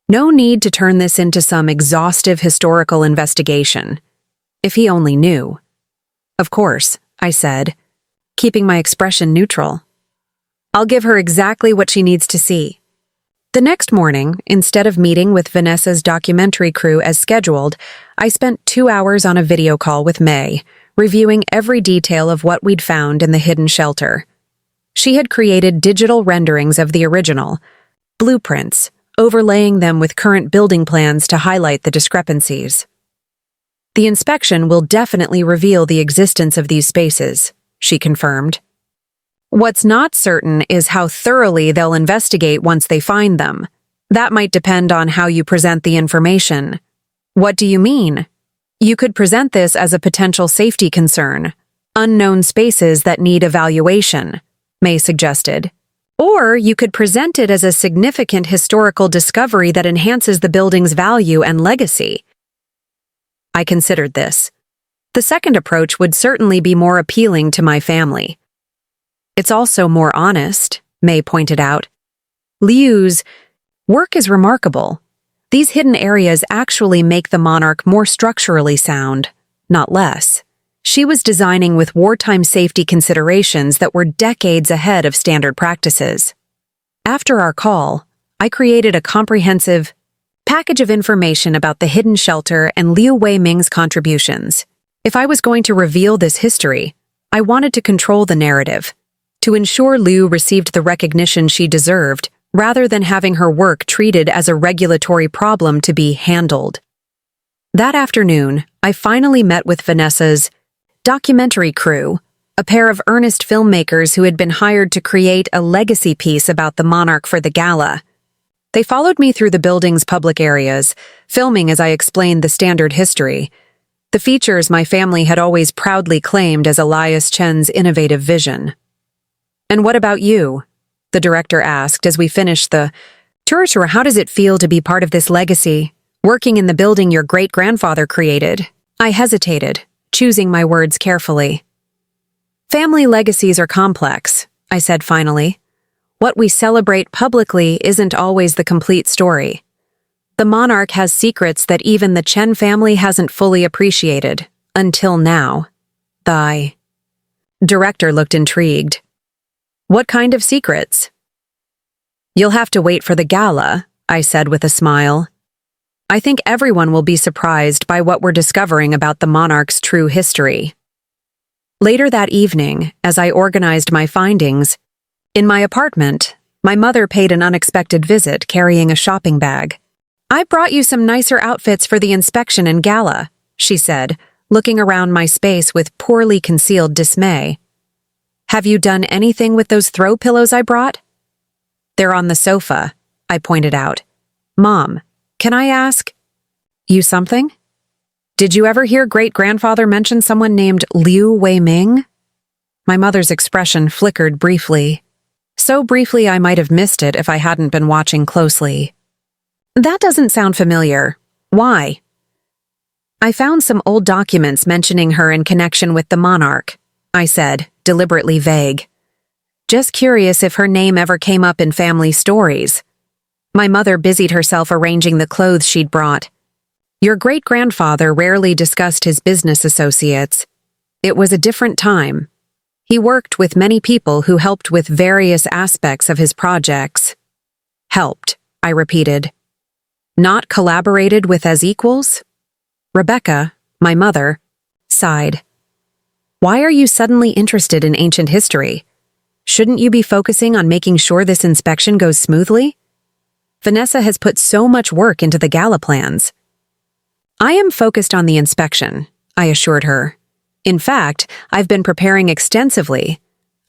No need to turn this into some exhaustive historical investigation. If he only knew. Of course, I said, keeping my expression neutral. I'll give her exactly what she needs to see. The next morning, instead of meeting with Vanessa's documentary crew as scheduled, I spent 2 hours on a video call with May, reviewing every detail of what we'd found in the hidden shelter. She had created digital renderings of the original, blueprints, overlaying them with current building plans to highlight the discrepancies. The inspection will definitely reveal the existence of these spaces, she confirmed. What's not certain is how thoroughly they'll investigate once they find them. That might depend on how you present the information. What do you mean? You could present this as a potential safety concern, unknown spaces that need evaluation, May suggested. Or you could present it as a significant historical discovery that enhances the building's value and legacy. I considered this. The second approach would certainly be more appealing to my family. It's also more honest, May pointed out. Liu's work is remarkable. These hidden areas actually make the Monarch more structurally sound, not less. She was designing with wartime safety considerations that were decades ahead of standard practices. After our call, I created a comprehensive package of information about the hidden shelter and Liu Weiming's contributions. If I was going to reveal this history, I wanted to control the narrative, to ensure Liu received the recognition she deserved, rather than having her work treated as a regulatory problem to be handled. That afternoon, I finally met with Vanessa's documentary crew, a pair of earnest filmmakers who had been hired to create a legacy piece about the Monarch for the gala. They followed me through the building's public areas, filming as I explained the standard history, the features my family had always proudly claimed as Elias Chen's innovative vision. "And what about you?" the director asked as we finished the tour. How does it feel to be part of this legacy, working in the building your great-grandfather created? I hesitated, choosing my words carefully. Family legacies are complex, I said finally. What we celebrate publicly isn't always the complete story. The Monarch has secrets that even the Chen family hasn't fully appreciated, until now. The director looked intrigued. What kind of secrets? You'll have to wait for the gala, I said with a smile. I think everyone will be surprised by what we're discovering about the Monarch's true history. Later that evening, as I organized my findings, in my apartment, my mother paid an unexpected visit carrying a shopping bag. I brought you some nicer outfits for the inspection and gala, she said, looking around my space with poorly concealed dismay. Have you done anything with those throw pillows I brought? They're on the sofa, I pointed out. Mom, can I ask you something? Did you ever hear great-grandfather mention someone named Liu Weiming? My mother's expression flickered briefly. So briefly I might have missed it if I hadn't been watching closely. That doesn't sound familiar. Why? I found some old documents mentioning her in connection with the Monarch, I said, deliberately vague. Just curious if her name ever came up in family stories. My mother busied herself arranging the clothes she'd brought. Your great-grandfather rarely discussed his business associates. It was a different time. He worked with many people who helped with various aspects of his projects. Helped, I repeated. Not collaborated with as equals? Rebecca, my mother, sighed. Why are you suddenly interested in ancient history? Shouldn't you be focusing on making sure this inspection goes smoothly? Vanessa has put so much work into the gala plans. I am focused on the inspection, I assured her. In fact, I've been preparing extensively.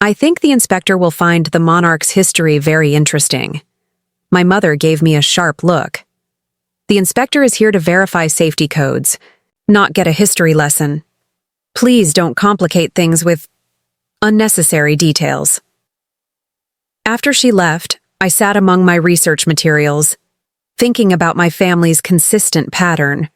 I think the inspector will find the Monarch's history very interesting. My mother gave me a sharp look. The inspector is here to verify safety codes, not get a history lesson. Please don't complicate things with unnecessary details. After she left, I sat among my research materials, thinking about my family's consistent pattern,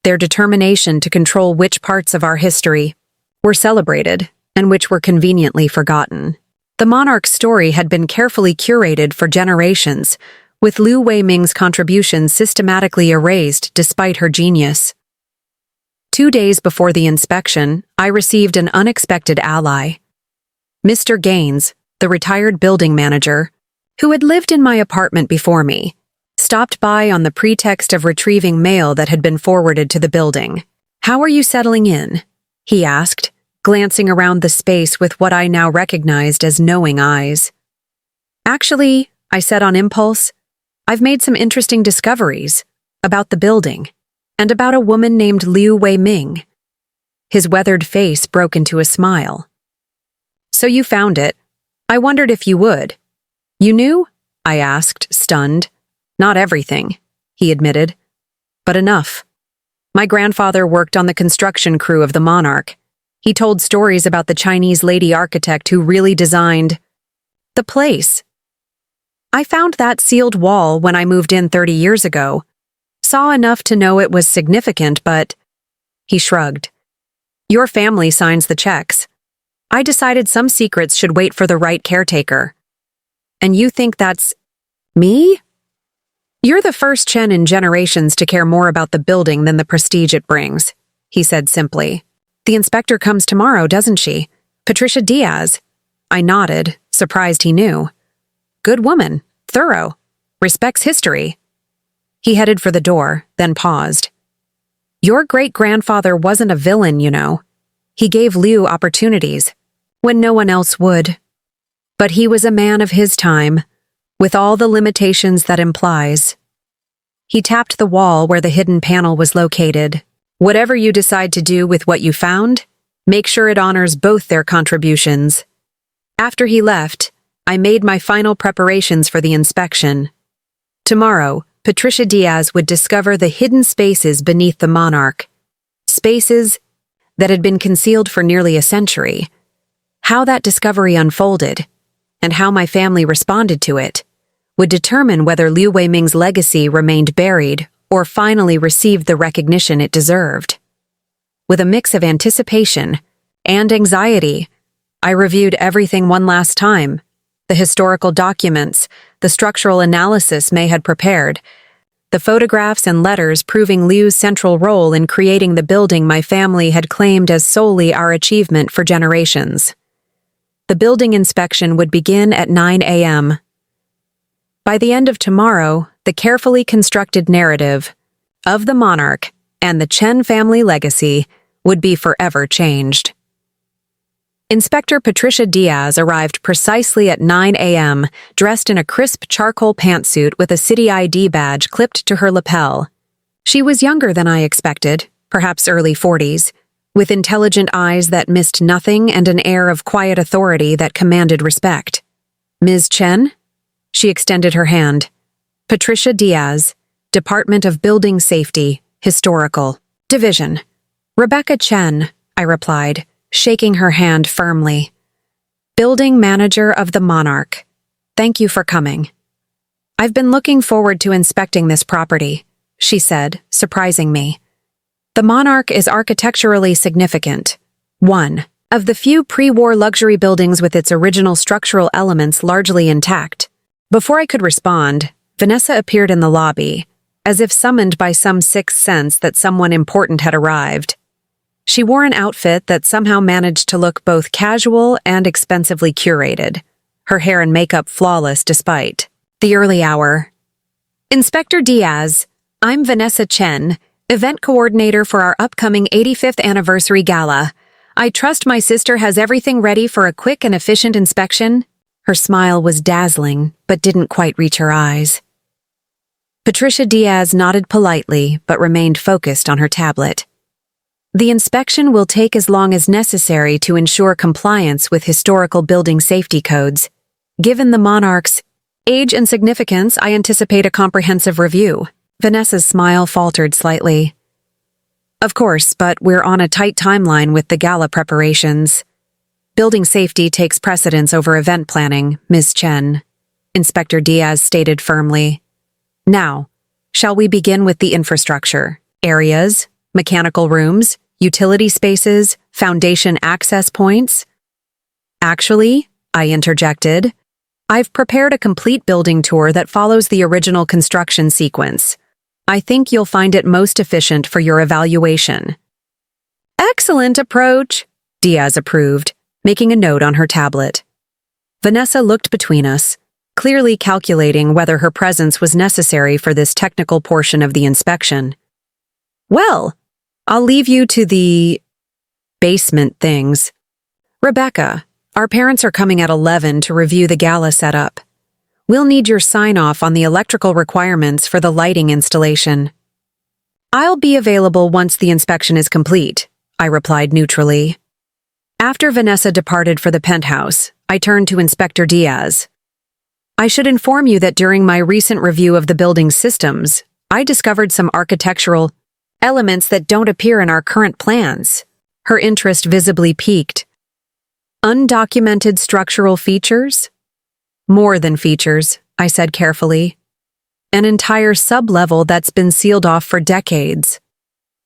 their determination to control which parts of our history were celebrated and which were conveniently forgotten. The Monarch story had been carefully curated for generations, with Liu Weiming's contributions systematically erased despite her genius. 2 days before the inspection, I received an unexpected ally. Mr. Gaines, the retired building manager, who had lived in my apartment before me, stopped by on the pretext of retrieving mail that had been forwarded to the building. "How are you settling in?" he asked, glancing around the space with what I now recognized as knowing eyes. "Actually," I said on impulse, "I've made some interesting discoveries about the building and about a woman named Liu Weiming." His weathered face broke into a smile. "So you found it. I wondered if you would." "You knew?" I asked, stunned. "Not everything," he admitted, "but enough. My grandfather worked on the construction crew of the Monarch. He told stories about the Chinese lady architect who really designed the place. I found that sealed wall when I moved in 30 years ago. Saw enough to know it was significant, but..." He shrugged. "Your family signs the checks. I decided some secrets should wait for the right caretaker. And you think that's me? You're the first Chen in generations to care more about the building than the prestige it brings," he said simply. "The inspector comes tomorrow, doesn't she? Patricia Diaz." I nodded, surprised he knew. "Good woman, thorough, respects history." He headed for the door, then paused. "Your great-grandfather wasn't a villain, you know. He gave Liu opportunities, when no one else would. But he was a man of his time, with all the limitations that implies." He tapped the wall where the hidden panel was located. "Whatever you decide to do with what you found, make sure it honors both their contributions." After he left, I made my final preparations for the inspection. Tomorrow, Patricia Diaz would discover the hidden spaces beneath the Monarch. Spaces that had been concealed for nearly a century. How that discovery unfolded, and how my family responded to it, would determine whether Liu Weiming's legacy remained buried or finally received the recognition it deserved. With a mix of anticipation and anxiety, I reviewed everything one last time: the historical documents, the structural analysis May had prepared, the photographs and letters proving Liu's central role in creating the building my family had claimed as solely our achievement for generations. The building inspection would begin at 9 a.m. By the end of tomorrow, the carefully constructed narrative of the Monarch and the Chen family legacy would be forever changed. Inspector Patricia Diaz arrived precisely at 9 a.m., dressed in a crisp charcoal pantsuit with a city ID badge clipped to her lapel. She was younger than I expected, perhaps early 40s, with intelligent eyes that missed nothing and an air of quiet authority that commanded respect. "Ms. Chen?" She extended her hand. "Patricia Diaz, Department of Building Safety, Historical Division." "Rebecca Chen," I replied, shaking her hand firmly. "Building Manager of the Monarch. Thank you for coming." "I've been looking forward to inspecting this property," she said, surprising me. "The Monarch is architecturally significant. One of the few pre-war luxury buildings with its original structural elements largely intact." Before I could respond, Vanessa appeared in the lobby, as if summoned by some sixth sense that someone important had arrived. She wore an outfit that somehow managed to look both casual and expensively curated, her hair and makeup flawless despite the early hour. "Inspector Diaz, I'm Vanessa Chen, event coordinator for our upcoming 85th anniversary gala. I trust my sister has everything ready for a quick and efficient inspection." Her smile was dazzling, but didn't quite reach her eyes. Patricia Diaz nodded politely, but remained focused on her tablet. "The inspection will take as long as necessary to ensure compliance with historical building safety codes. Given the Monarch's age and significance, I anticipate a comprehensive review." Vanessa's smile faltered slightly. "Of course, but we're on a tight timeline with the gala preparations. Building safety takes precedence over event planning, Ms. Chen," Inspector Diaz stated firmly. "Now, shall we begin with the infrastructure? Areas, mechanical rooms, utility spaces, foundation access points?" "Actually," I interjected, "I've prepared a complete building tour that follows the original construction sequence. I think you'll find it most efficient for your evaluation." "Excellent approach," Diaz approved, making a note on her tablet. Vanessa looked between us, clearly calculating whether her presence was necessary for this technical portion of the inspection. "Well, I'll leave you to the basement things. Rebecca, our parents are coming at 11 to review the gala setup. We'll need your sign-off on the electrical requirements for the lighting installation." "I'll be available once the inspection is complete," I replied neutrally. After Vanessa departed for the penthouse, I turned to Inspector Diaz. "I should inform you that during my recent review of the building's systems, I discovered some architectural elements that don't appear in our current plans." Her interest visibly piqued. "Undocumented structural features?" "More than features," I said carefully. "An entire sub-level that's been sealed off for decades."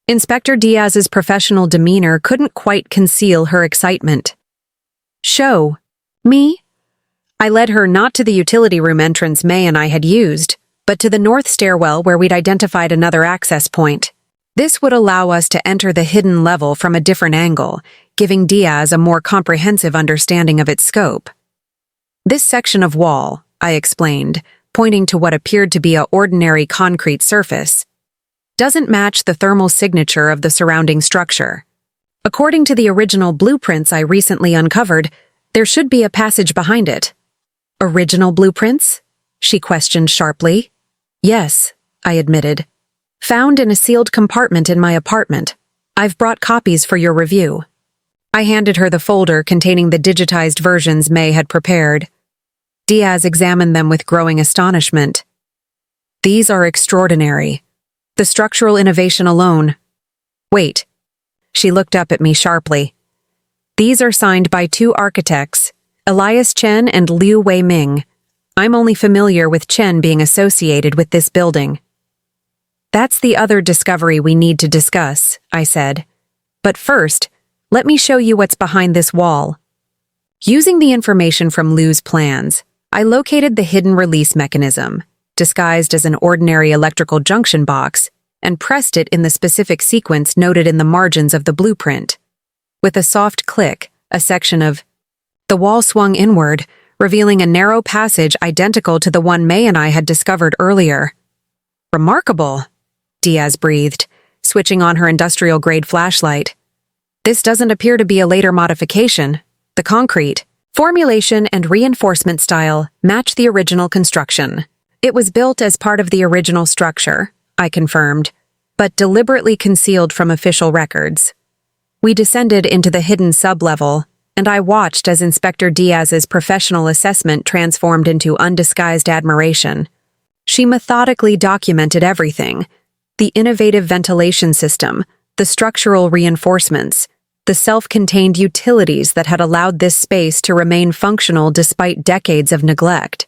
Inspector Diaz's professional demeanor couldn't quite conceal her excitement. "Show me?" I led her not to the utility room entrance May and I had used, but to the north stairwell where we'd identified another access point. This would allow us to enter the hidden level from a different angle, giving Diaz a more comprehensive understanding of its scope. "This section of wall," I explained, pointing to what appeared to be an ordinary concrete surface, "doesn't match the thermal signature of the surrounding structure. According to the original blueprints I recently uncovered, there should be a passage behind it." "Original blueprints?" she questioned sharply. "Yes," I admitted. "Found in a sealed compartment in my apartment. I've brought copies for your review." I handed her the folder containing the digitized versions May had prepared. Diaz examined them with growing astonishment. "These are extraordinary. The structural innovation alone." "Wait." She looked up at me sharply. "These are signed by two architects, Elias Chen and Liu Wei-ming. I'm only familiar with Chen being associated with this building." "That's the other discovery we need to discuss," I said. "But first, let me show you what's behind this wall." Using the information from Liu's plans, I located the hidden release mechanism, disguised as an ordinary electrical junction box, and pressed it in the specific sequence noted in the margins of the blueprint. With a soft click, a section of the wall swung inward, revealing a narrow passage identical to the one May and I had discovered earlier. "Remarkable," Diaz breathed, switching on her industrial-grade flashlight. "This doesn't appear to be a later modification. The concrete, formulation, and reinforcement style match the original construction. It was built as part of the original structure," I confirmed, "but deliberately concealed from official records." We descended into the hidden sub-level, and I watched as Inspector Diaz's professional assessment transformed into undisguised admiration. She methodically documented everything: the innovative ventilation system, the structural reinforcements, the self-contained utilities that had allowed this space to remain functional despite decades of neglect.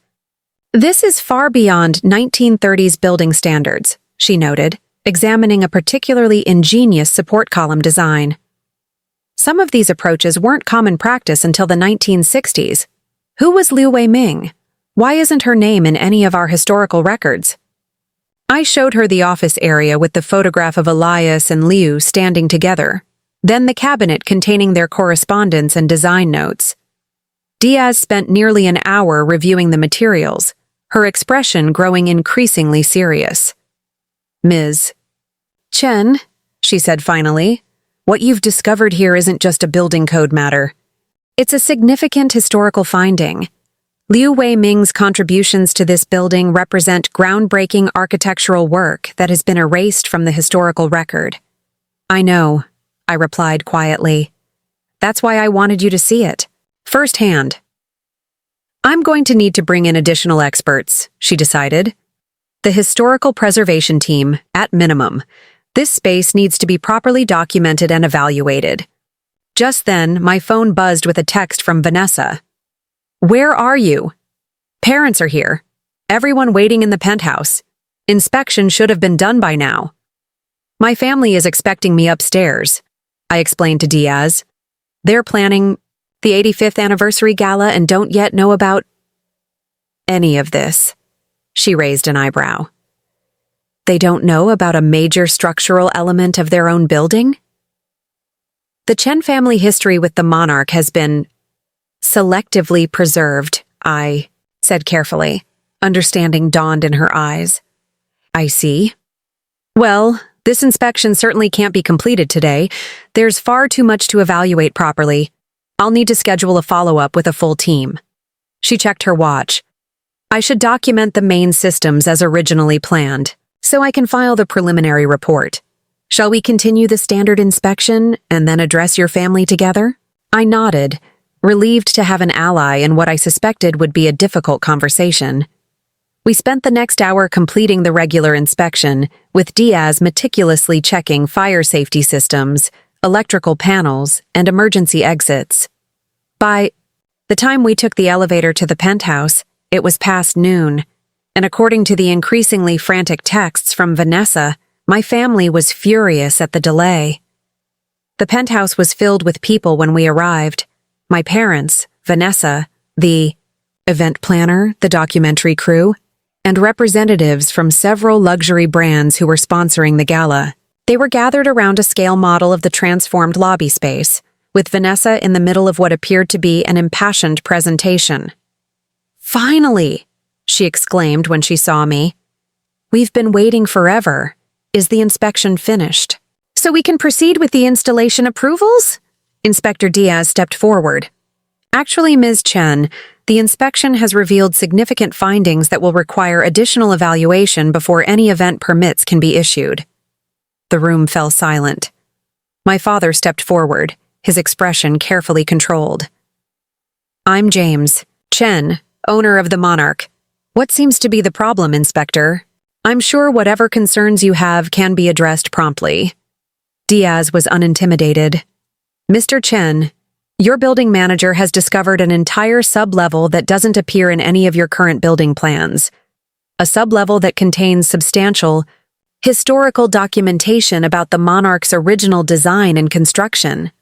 "This is far beyond 1930s building standards," she noted, examining a particularly ingenious support column design. "Some of these approaches weren't common practice until the 1960s. Who was Liu Wei-ming? Why isn't her name in any of our historical records?" I showed her the office area with the photograph of Elias and Liu standing together. then the cabinet containing their correspondence and design notes. Diaz spent nearly an hour reviewing the materials, her expression growing increasingly serious. "Ms. Chen," she said finally, "what you've discovered here isn't just a building code matter. It's a significant historical finding. Liu Wei-ming's contributions to this building represent groundbreaking architectural work that has been erased from the historical record." "I know," I replied quietly. "That's why I wanted you to see it, firsthand." "I'm going to need to bring in additional experts," she decided. "The historical preservation team, at minimum. This space needs to be properly documented and evaluated." Just then, my phone buzzed with a text from Vanessa. "Where are you?" "Parents are here. Everyone waiting in the penthouse. Inspection should have been done by now." "My family is expecting me upstairs," I explained to Diaz. "They're planning the 85th anniversary gala and don't yet know about any of this." She raised an eyebrow. "They don't know about a major structural element of their own building?" "The Chen family history with the Monarch has been selectively preserved," I said carefully. Understanding dawned in her eyes. "I see. Well, this inspection certainly can't be completed today. There's far too much to evaluate properly. I'll need to schedule a follow-up with a full team." She checked her watch. "I should document the main systems as originally planned, so I can file the preliminary report. Shall we continue the standard inspection and then address your family together?" I nodded, relieved to have an ally in what I suspected would be a difficult conversation. We spent the next hour completing the regular inspection, with Diaz meticulously checking fire safety systems, electrical panels, and emergency exits. By the time we took the elevator to the penthouse, it was past noon, and according to the increasingly frantic texts from Vanessa, my family was furious at the delay. The penthouse was filled with people when we arrived. My parents, Vanessa, the event planner, the documentary crew, and representatives from several luxury brands who were sponsoring the gala. They were gathered around a scale model of the transformed lobby space, with Vanessa in the middle of what appeared to be an impassioned presentation. "Finally!" she exclaimed when she saw me. "We've been waiting forever. Is the inspection finished?" "So we can proceed with the installation approvals?" Inspector Diaz stepped forward. "Actually, Ms. Chen, the inspection has revealed significant findings that will require additional evaluation before any event permits can be issued." The room fell silent. My father stepped forward, his expression carefully controlled. "I'm James Chen, owner of the Monarch. What seems to be the problem, Inspector? I'm sure whatever concerns you have can be addressed promptly." Diaz was unintimidated. "Mr. Chen, your building manager has discovered an entire sub-level that doesn't appear in any of your current building plans. A sub-level that contains substantial historical documentation about the Monarch's original design and construction."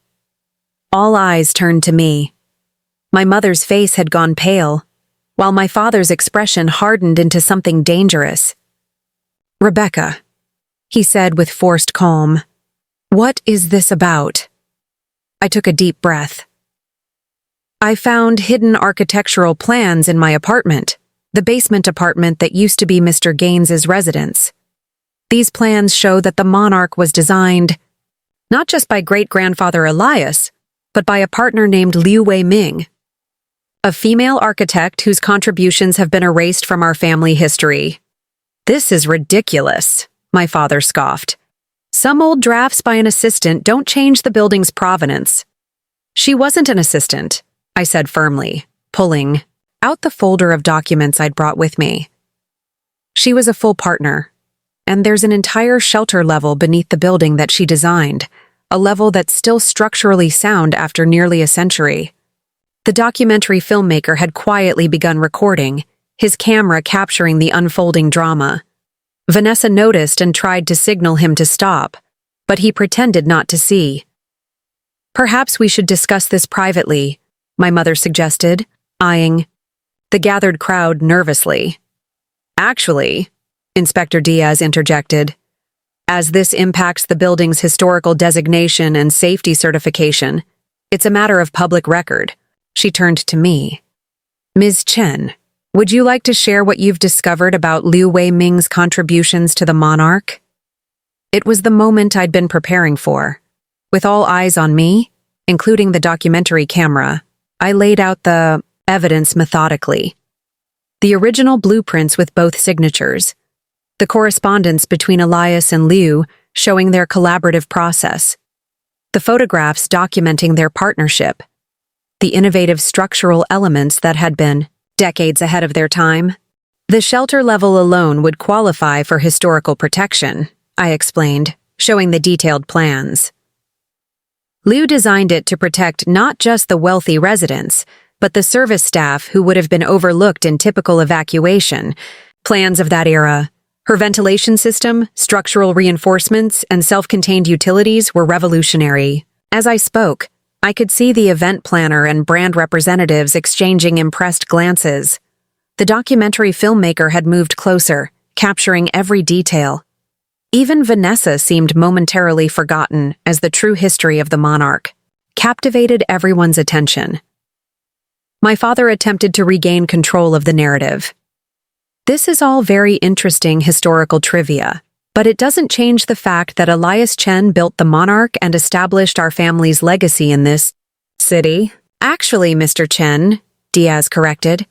All eyes turned to me. My mother's face had gone pale, while my father's expression hardened into something dangerous. "Rebecca," he said with forced calm, "what is this about?" I took a deep breath. "I found hidden architectural plans in my apartment, the basement apartment that used to be Mr. Gaines's residence. These plans show that the Monarch was designed not just by great-grandfather Elias, but by a partner named Liu Wei-ming, a female architect whose contributions have been erased from our family history." "This is ridiculous," my father scoffed. "Some old drafts by an assistant don't change the building's provenance." "She wasn't an assistant," I said firmly, pulling out the folder of documents I'd brought with me. "She was a full partner, and there's an entire shelter level beneath the building that she designed, a level that's still structurally sound after nearly a century." The documentary filmmaker had quietly begun recording, his camera capturing the unfolding drama. Vanessa noticed and tried to signal him to stop, but he pretended not to see. "Perhaps we should discuss this privately," my mother suggested, eyeing the gathered crowd nervously. "Actually," Inspector Diaz interjected, As this impacts the building's historical designation and safety certification, it's a matter of public record. She turned to me. Ms. Chen, would you like to share what you've discovered about Liu Weiming's contributions to the Monarch? It was the moment I'd been preparing for. With all eyes on me, including the documentary camera, I laid out the evidence methodically. The original blueprints with both signatures, the correspondence between Elias and Liu showing their collaborative process, the photographs documenting their partnership, the innovative structural elements that had been decades ahead of their time. The shelter level alone would qualify for historical protection, I explained, showing the detailed plans. Liu designed it to protect not just the wealthy residents, but the service staff who would have been overlooked in typical evacuation plans of that era. Her ventilation system, structural reinforcements, and self-contained utilities were revolutionary. As I spoke, I could see the event planner and brand representatives exchanging impressed glances. The documentary filmmaker had moved closer, capturing every detail. Even Vanessa seemed momentarily forgotten as the true history of the Monarch captivated everyone's attention. My father attempted to regain control of the narrative. This is all very interesting historical trivia, but it doesn't change the fact that Elias Chen built the Monarch and established our family's legacy in this city. Actually, Mr. Chen, Diaz corrected,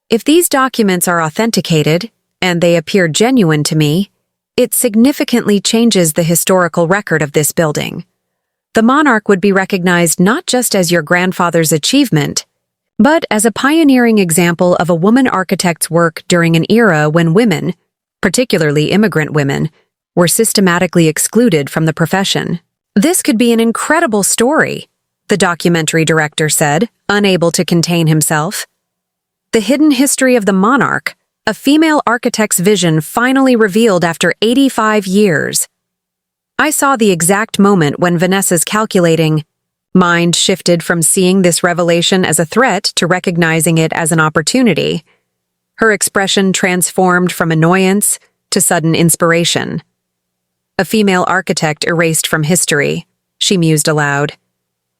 if these documents are authenticated, and they appear genuine to me, it significantly changes the historical record of this building. The Monarch would be recognized not just as your grandfather's achievement, but as a pioneering example of a woman architect's work during an era when women, particularly immigrant women, were systematically excluded from the profession. This could be an incredible story, the documentary director said, unable to contain himself. The hidden history of the Monarch, a female architect's vision finally revealed after 85 years. I saw the exact moment when Vanessa's calculating mind shifted from seeing this revelation as a threat to recognizing it as an opportunity. Her expression transformed from annoyance to sudden inspiration. A female architect erased from history, she mused aloud.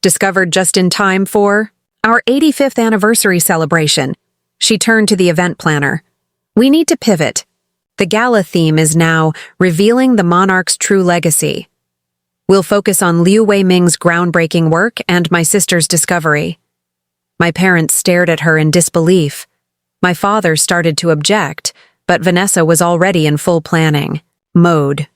Discovered just in time for our 85th anniversary celebration. She turned to the event planner. We need to pivot. The gala theme is now revealing the Monarch's true legacy. We'll focus on Liu Weiming's groundbreaking work and my sister's discovery. My parents stared at her in disbelief. My father started to object, but Vanessa was already in full planning mode.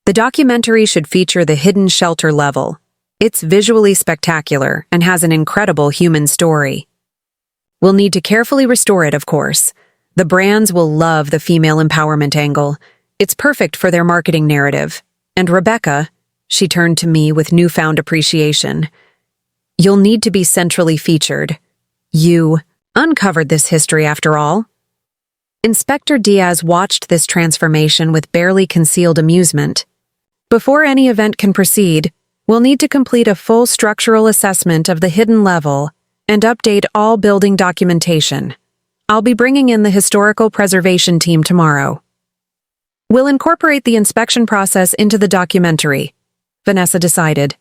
The documentary should feature the hidden shelter level. It's visually spectacular and has an incredible human story. We'll need to carefully restore it, of course. The brands will love the female empowerment angle. It's perfect for their marketing narrative. And Rebecca, she turned to me with newfound appreciation. You'll need to be centrally featured. You uncovered this history after all. Inspector Diaz watched this transformation with barely concealed amusement. Before any event can proceed, we'll need to complete a full structural assessment of the hidden level and update all building documentation. I'll be bringing in the historical preservation team tomorrow. We'll incorporate the inspection process into the documentary, Vanessa decided.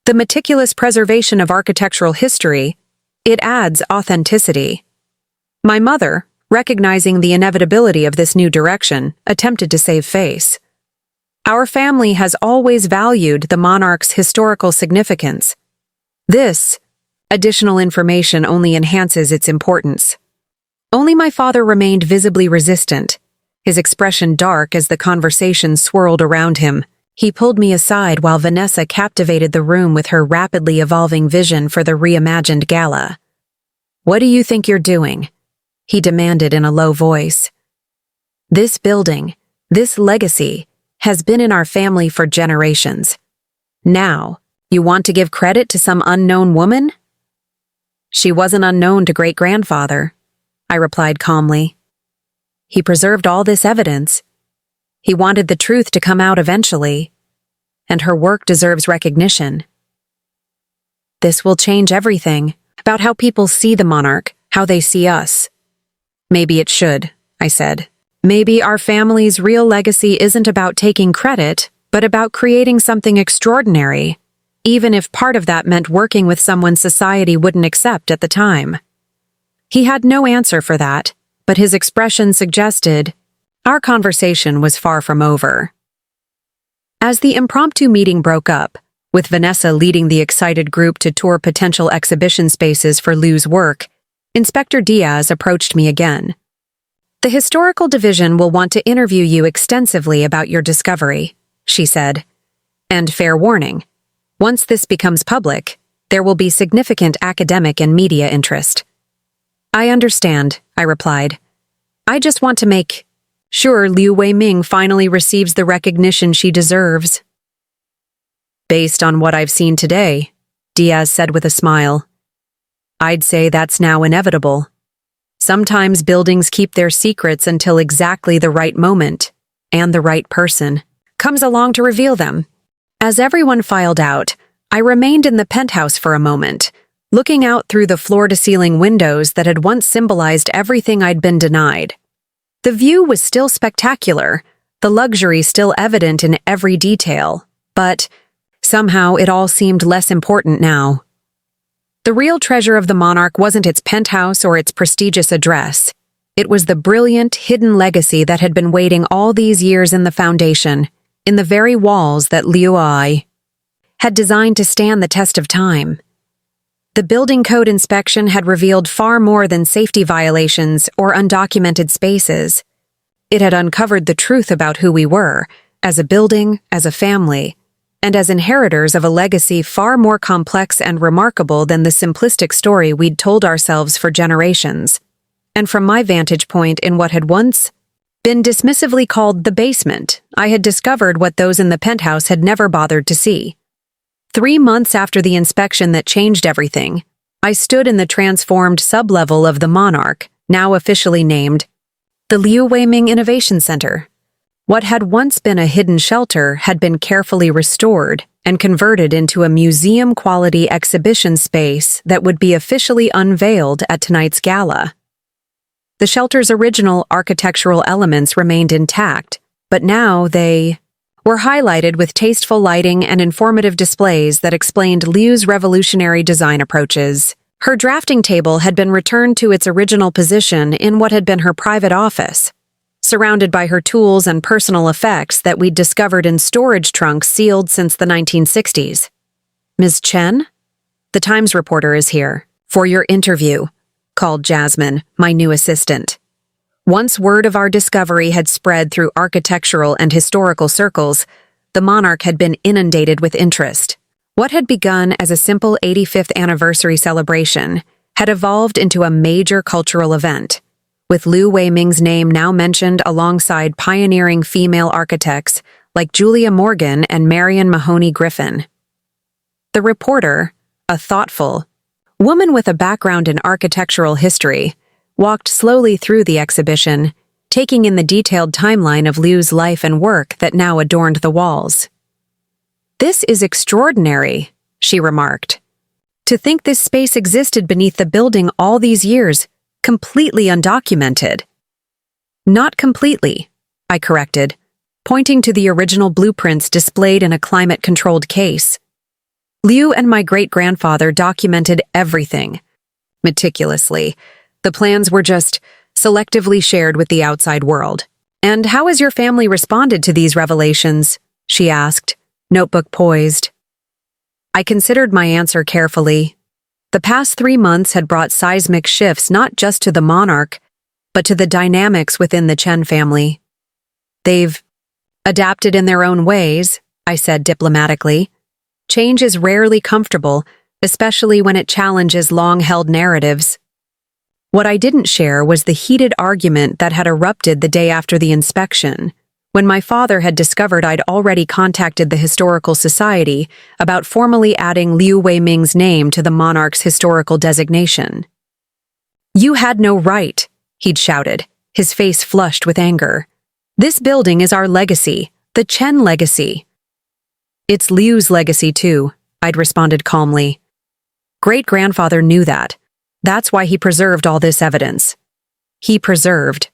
The meticulous preservation of architectural history, it adds authenticity. My mother, recognizing the inevitability of this new direction, attempted to save face. Our family has always valued the Monarch's historical significance. This additional information only enhances its importance. Only my father remained visibly resistant, his expression dark as the conversation swirled around him. He pulled me aside while Vanessa captivated the room with her rapidly evolving vision for the reimagined gala. What do you think you're doing? He demanded in a low voice. This building, this legacy, has been in our family for generations. Now, you want to give credit to some unknown woman? She wasn't unknown to great-grandfather, I replied calmly. He preserved all this evidence. He wanted the truth to come out eventually, and her work deserves recognition. This will change everything about how people see the Monarch, how they see us. Maybe it should, I said. Maybe our family's real legacy isn't about taking credit, but about creating something extraordinary, even if part of that meant working with someone society wouldn't accept at the time. He had no answer for that, but his expression suggested our conversation was far from over. As the impromptu meeting broke up, with Vanessa leading the excited group to tour potential exhibition spaces for Liu's work, Inspector Diaz approached me again. "The Historical Division will want to interview you extensively about your discovery," she said. "And fair warning, once this becomes public, there will be significant academic and media interest." "I understand," I replied. "I just want to make sure Liu Weiming finally receives the recognition she deserves." "Based on what I've seen today," Diaz said with a smile, "I'd say that's now inevitable. Sometimes buildings keep their secrets until exactly the right moment, and the right person comes along to reveal them." As everyone filed out, I remained in the penthouse for a moment, looking out through the floor-to-ceiling windows that had once symbolized everything I'd been denied. The view was still spectacular, the luxury still evident in every detail, but somehow it all seemed less important now. The real treasure of the Monarch wasn't its penthouse or its prestigious address. It was the brilliant, hidden legacy that had been waiting all these years in the foundation, in the very walls that Liu Ai had designed to stand the test of time. The building code inspection had revealed far more than safety violations or undocumented spaces. It had uncovered the truth about who we were, as a building, as a family, and as inheritors of a legacy far more complex and remarkable than the simplistic story we'd told ourselves for generations. And from my vantage point in what had once been dismissively called the basement, I had discovered what those in the penthouse had never bothered to see. 3 months after the inspection that changed everything, I stood in the transformed sublevel of the Monarch, now officially named the Liu Weiming Innovation Center. What had once been a hidden shelter had been carefully restored and converted into a museum-quality exhibition space that would be officially unveiled at tonight's gala. The shelter's original architectural elements remained intact, but now they were highlighted with tasteful lighting and informative displays that explained Liu's revolutionary design approaches. Her drafting table had been returned to its original position in what had been her private office, surrounded by her tools and personal effects that we'd discovered in storage trunks sealed since the 1960s. "Ms. Chen? The Times reporter is here, for your interview," called Jasmine, my new assistant. Once word of our discovery had spread through architectural and historical circles, the Monarch had been inundated with interest. What had begun as a simple 85th anniversary celebration had evolved into a major cultural event, with Liu Weiming's name now mentioned alongside pioneering female architects like Julia Morgan and Marion Mahoney Griffin. The reporter, a thoughtful woman with a background in architectural history, walked slowly through the exhibition, taking in the detailed timeline of Liu's life and work that now adorned the walls. "This is extraordinary," she remarked. "To think this space existed beneath the building all these years, completely undocumented." "Not completely," I corrected, pointing to the original blueprints displayed in a climate-controlled case. "Liu and my great-grandfather documented everything, meticulously. The plans were just selectively shared with the outside world." "And how has your family responded to these revelations?" she asked, notebook poised. I considered my answer carefully. The past 3 months had brought seismic shifts not just to the Monarch, but to the dynamics within the Chen family. "They've adapted in their own ways," I said diplomatically. "Change is rarely comfortable, especially when it challenges long-held narratives." What I didn't share was the heated argument that had erupted the day after the inspection, when my father had discovered I'd already contacted the Historical Society about formally adding Liu Weiming's name to the Monarch's historical designation. "You had no right," he'd shouted, his face flushed with anger. "This building is our legacy, the Chen legacy." "It's Liu's legacy too," I'd responded calmly. "Great-grandfather knew that. That's why he preserved all this evidence." He preserved.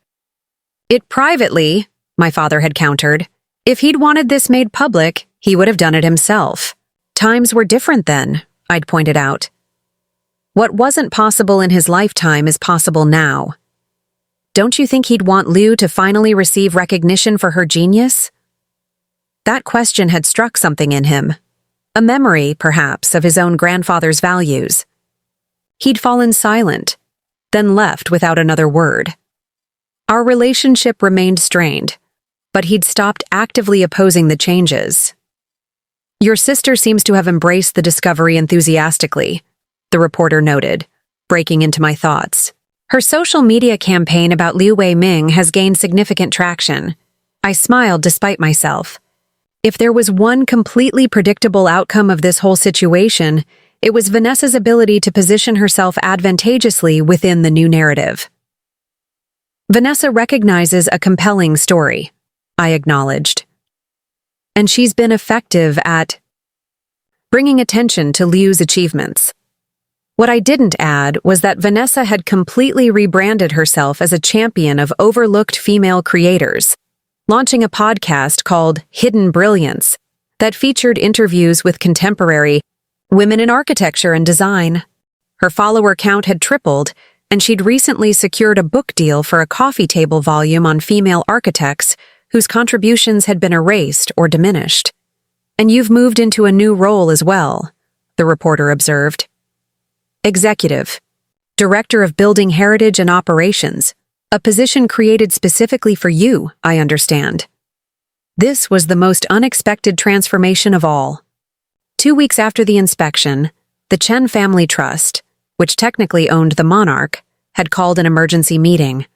It privately, my father had countered. If he'd wanted this made public, he would have done it himself. Times were different then, I'd pointed out. What wasn't possible in his lifetime is possible now. Don't you think he'd want Liu to finally receive recognition for her genius? That question had struck something in him. A memory, perhaps, of his own grandfather's values. He'd fallen silent, then left without another word. Our relationship remained strained, but he'd stopped actively opposing the changes. Your sister seems to have embraced the discovery enthusiastically, the reporter noted, breaking into my thoughts. Her social media campaign about Liu Weiming has gained significant traction. I smiled despite myself. If there was one completely predictable outcome of this whole situation, it was Vanessa's ability to position herself advantageously within the new narrative. Vanessa recognizes a compelling story, I acknowledged. And she's been effective at bringing attention to Liu's achievements. What I didn't add was that Vanessa had completely rebranded herself as a champion of overlooked female creators, launching a podcast called Hidden Brilliance that featured interviews with contemporary women in architecture and design. Her follower count had tripled, and she'd recently secured a book deal for a coffee table volume on female architects whose contributions had been erased or diminished. And you've moved into a new role as well, the reporter observed. Executive, Director of Building Heritage and Operations, a position created specifically for you, I understand. This was the most unexpected transformation of all. 2 weeks after the inspection, the Chen Family Trust, which technically owned the Monarch, had called an emergency meeting.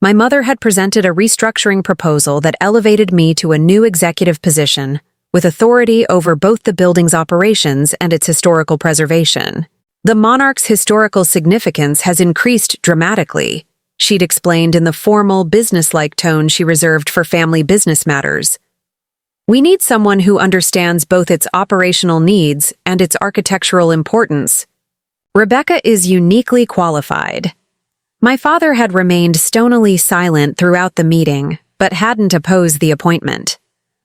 My mother had presented a restructuring proposal that elevated me to a new executive position, with authority over both the building's operations and its historical preservation. The Monarch's historical significance has increased dramatically, she'd explained in the formal, business-like tone she reserved for family business matters. We need someone who understands both its operational needs and its architectural importance. Rebecca is uniquely qualified. My father had remained stonily silent throughout the meeting, but hadn't opposed the appointment.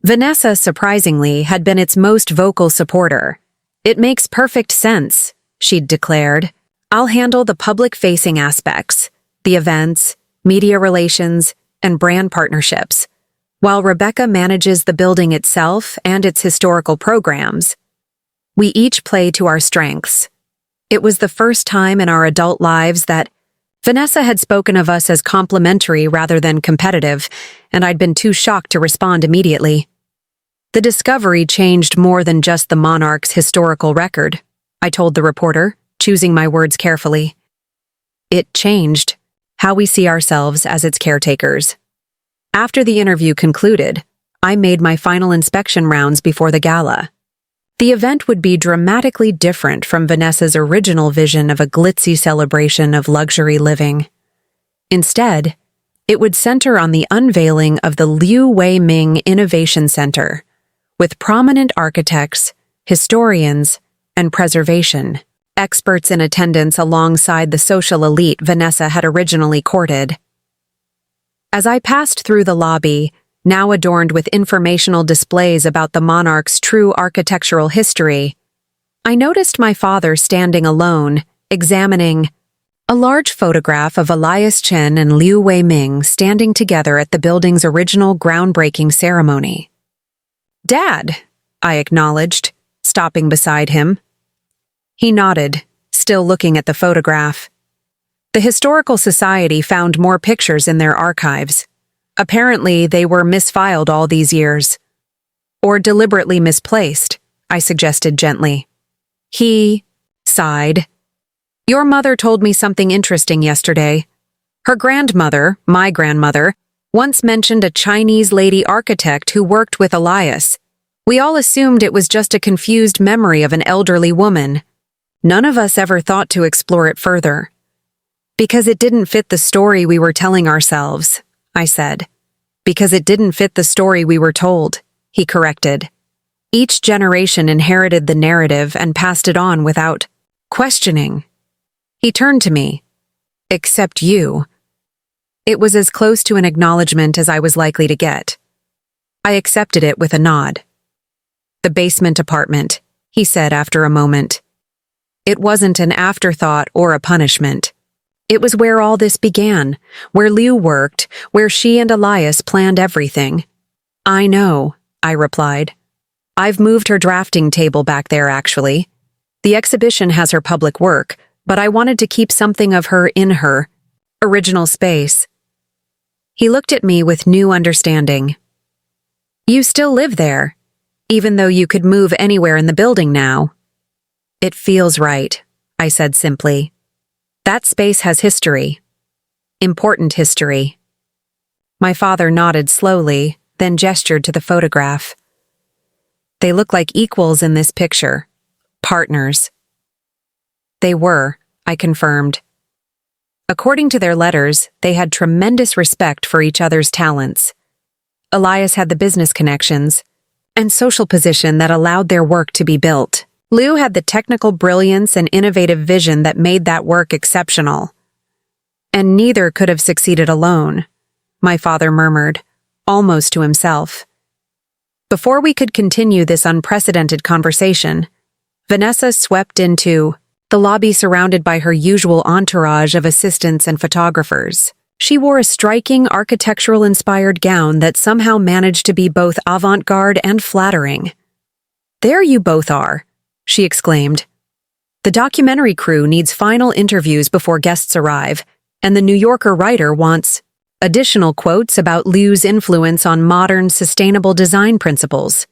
Vanessa, surprisingly, had been its most vocal supporter. It makes perfect sense, she'd declared. I'll handle the public-facing aspects, the events, media relations, and brand partnerships, while Rebecca manages the building itself and its historical programs. We each play to our strengths. It was the first time in our adult lives that Vanessa had spoken of us as complementary rather than competitive, and I'd been too shocked to respond immediately. The discovery changed more than just the Monarch's historical record, I told the reporter, choosing my words carefully. It changed how we see ourselves as its caretakers. After the interview concluded, I made my final inspection rounds before the gala. The event would be dramatically different from Vanessa's original vision of a glitzy celebration of luxury living. Instead, it would center on the unveiling of the Liu Weiming Innovation Center, with prominent architects, historians, and preservation experts in attendance alongside the social elite Vanessa had originally courted. As I passed through the lobby, now adorned with informational displays about the Monarch's true architectural history, I noticed my father standing alone, examining a large photograph of Elias Chen and Liu Weiming standing together at the building's original groundbreaking ceremony. "Dad," I acknowledged, stopping beside him. He nodded, still looking at the photograph. The Historical Society found more pictures in their archives. Apparently, they were misfiled all these years. Or deliberately misplaced, I suggested gently. He sighed. "Your mother told me something interesting yesterday. Her grandmother, my grandmother, once mentioned a Chinese lady architect who worked with Elias. We all assumed it was just a confused memory of an elderly woman. None of us ever thought to explore it further. Because it didn't fit the story we were telling ourselves," I said. "Because it didn't fit the story we were told," he corrected. "Each generation inherited the narrative and passed it on without questioning." He turned to me. "Except you." It was as close to an acknowledgement as I was likely to get. I accepted it with a nod. The basement apartment, he said after a moment. It wasn't an afterthought or a punishment. It was where all this began, where Liu worked, where she and Elias planned everything. I know, I replied. I've moved her drafting table back there, actually. The exhibition has her public work, but I wanted to keep something of her in her original space. He looked at me with new understanding. You still live there, even though you could move anywhere in the building now. It feels right, I said simply. That space has history. Important history. My father nodded slowly, then gestured to the photograph. They look like equals in this picture. Partners. They were, I confirmed. According to their letters, they had tremendous respect for each other's talents. Elias had the business connections and social position that allowed their work to be built. Liu had the technical brilliance and innovative vision that made that work exceptional. And neither could have succeeded alone, my father murmured, almost to himself. Before we could continue this unprecedented conversation, Vanessa swept into the lobby surrounded by her usual entourage of assistants and photographers. She wore a striking architectural-inspired gown that somehow managed to be both avant-garde and flattering. There you both are, she exclaimed. The documentary crew needs final interviews before guests arrive, and the New Yorker writer wants additional quotes about Liu's influence on modern, sustainable design principles.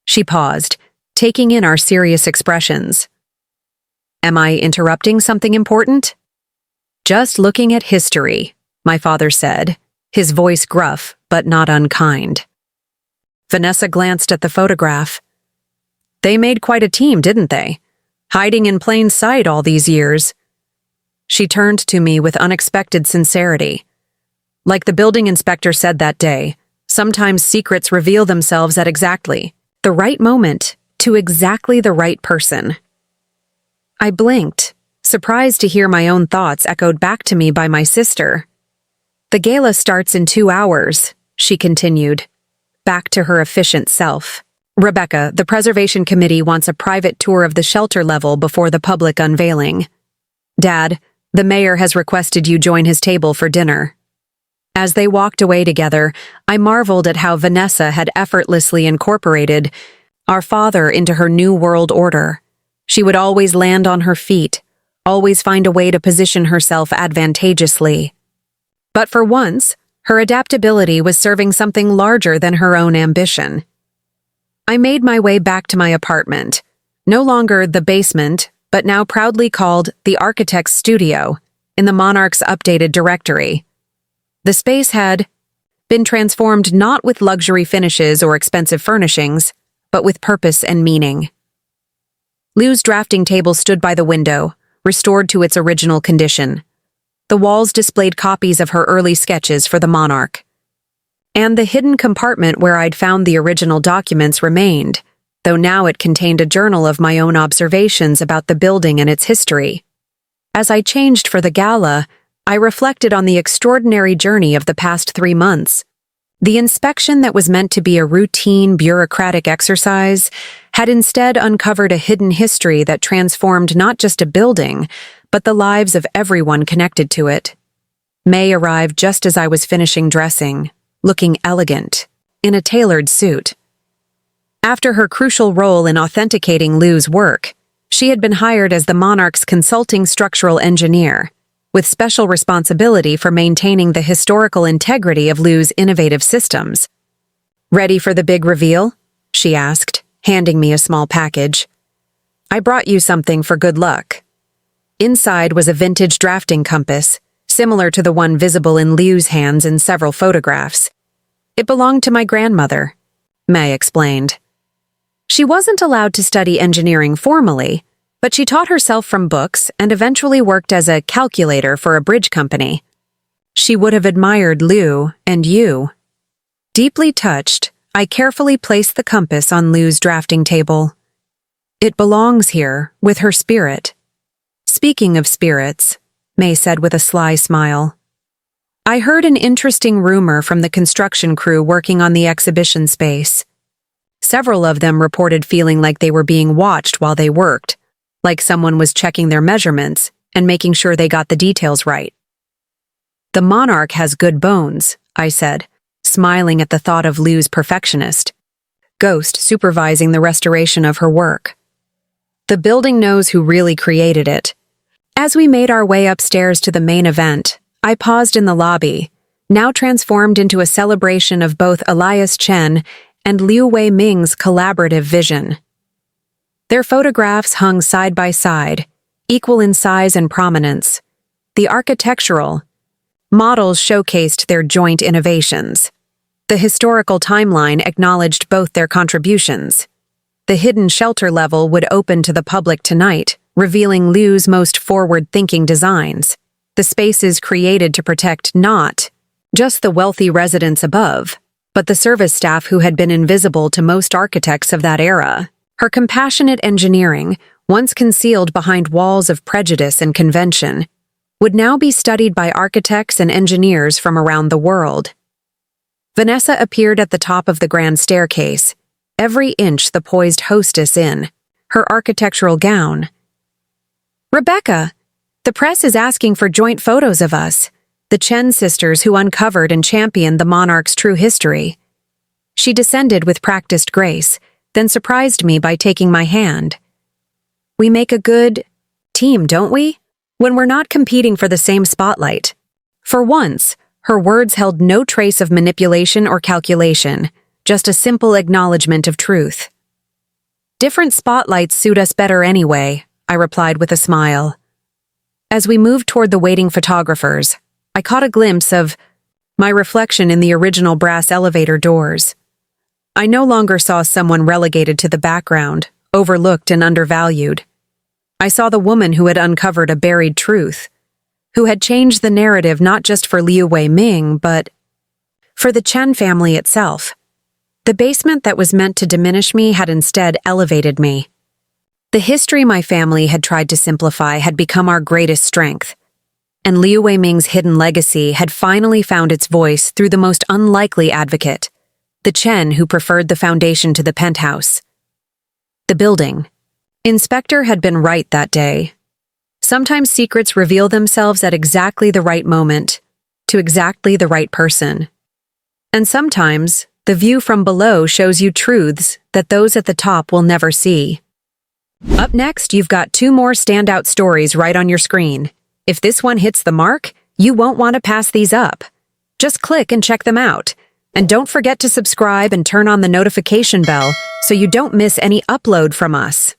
She paused, taking in our serious expressions. Am I interrupting something important? Just looking at history, my father said, his voice gruff but not unkind. Vanessa glanced at the photograph. They made quite a team, didn't they? Hiding in plain sight all these years. She turned to me with unexpected sincerity. Like the building inspector said that day, sometimes secrets reveal themselves at exactly the right moment to exactly the right person. I blinked, surprised to hear my own thoughts echoed back to me by my sister. The gala starts in 2 hours, she continued, back to her efficient self. Rebecca, the preservation committee wants a private tour of the shelter level before the public unveiling. Dad, the mayor has requested you join his table for dinner. As they walked away together, I marveled at how Vanessa had effortlessly incorporated our father into her new world order. She would always land on her feet, always find a way to position herself advantageously. But for once, her adaptability was serving something larger than her own ambition. I made my way back to my apartment, no longer the basement, but now proudly called the Architect's Studio, in the Monarch's updated directory. The space had been transformed not with luxury finishes or expensive furnishings, but with purpose and meaning. Liu's drafting table stood by the window, restored to its original condition. The walls displayed copies of her early sketches for the Monarch. And the hidden compartment where I'd found the original documents remained, though now it contained a journal of my own observations about the building and its history. As I changed for the gala, I reflected on the extraordinary journey of the past 3 months. The inspection that was meant to be a routine bureaucratic exercise had instead uncovered a hidden history that transformed not just a building, but the lives of everyone connected to it. May arrived just as I was finishing dressing, looking elegant, in a tailored suit. After her crucial role in authenticating Liu's work, she had been hired as the Monarch's consulting structural engineer, with special responsibility for maintaining the historical integrity of Liu's innovative systems. Ready for the big reveal? She asked, handing me a small package. I brought you something for good luck. Inside was a vintage drafting compass, similar to the one visible in Liu's hands in several photographs. It belonged to my grandmother, May explained. She wasn't allowed to study engineering formally, but she taught herself from books and eventually worked as a calculator for a bridge company. She would have admired Liu and you. Deeply touched, I carefully placed the compass on Liu's drafting table. It belongs here, with her spirit. Speaking of spirits, May said with a sly smile, I heard an interesting rumor from the construction crew working on the exhibition space. Several of them reported feeling like they were being watched while they worked, like someone was checking their measurements and making sure they got the details right. The Monarch has good bones, I said, smiling at the thought of Liu's perfectionist ghost supervising the restoration of her work. The building knows who really created it. As we made our way upstairs to the main event, I paused in the lobby, now transformed into a celebration of both Elias Chen and Liu Wei-ming's collaborative vision. Their photographs hung side by side, equal in size and prominence. The architectural models showcased their joint innovations. The historical timeline acknowledged both their contributions. The hidden shelter level would open to the public tonight, revealing Liu's most forward-thinking designs. The spaces created to protect not just the wealthy residents above, but the service staff who had been invisible to most architects of that era. Her compassionate engineering, once concealed behind walls of prejudice and convention, would now be studied by architects and engineers from around the world. Vanessa appeared at the top of the grand staircase, every inch the poised hostess in her architectural gown. "Rebecca, the press is asking for joint photos of us, the Chen sisters who uncovered and championed the Monarch's true history." She descended with practiced grace, then surprised me by taking my hand. "We make a good team, don't we? When we're not competing for the same spotlight." For once, her words held no trace of manipulation or calculation, just a simple acknowledgement of truth. "Different spotlights suit us better anyway," I replied with a smile. As we moved toward the waiting photographers, I caught a glimpse of my reflection in the original brass elevator doors. I no longer saw someone relegated to the background, overlooked and undervalued. I saw the woman who had uncovered a buried truth, who had changed the narrative not just for Liu Wei-ming, but for the Chen family itself. The basement that was meant to diminish me had instead elevated me. The history my family had tried to simplify had become our greatest strength, and Liu Wei-ming's hidden legacy had finally found its voice through the most unlikely advocate, the Chen who preferred the foundation to the penthouse. The building. Inspector had been right that day. Sometimes secrets reveal themselves at exactly the right moment, to exactly the right person. And sometimes, the view from below shows you truths that those at the top will never see. Up next, you've got 2 more standout stories right on your screen. If this one hits the mark, you won't want to pass these up. Just click and check them out. And don't forget to subscribe and turn on the notification bell so you don't miss any upload from us.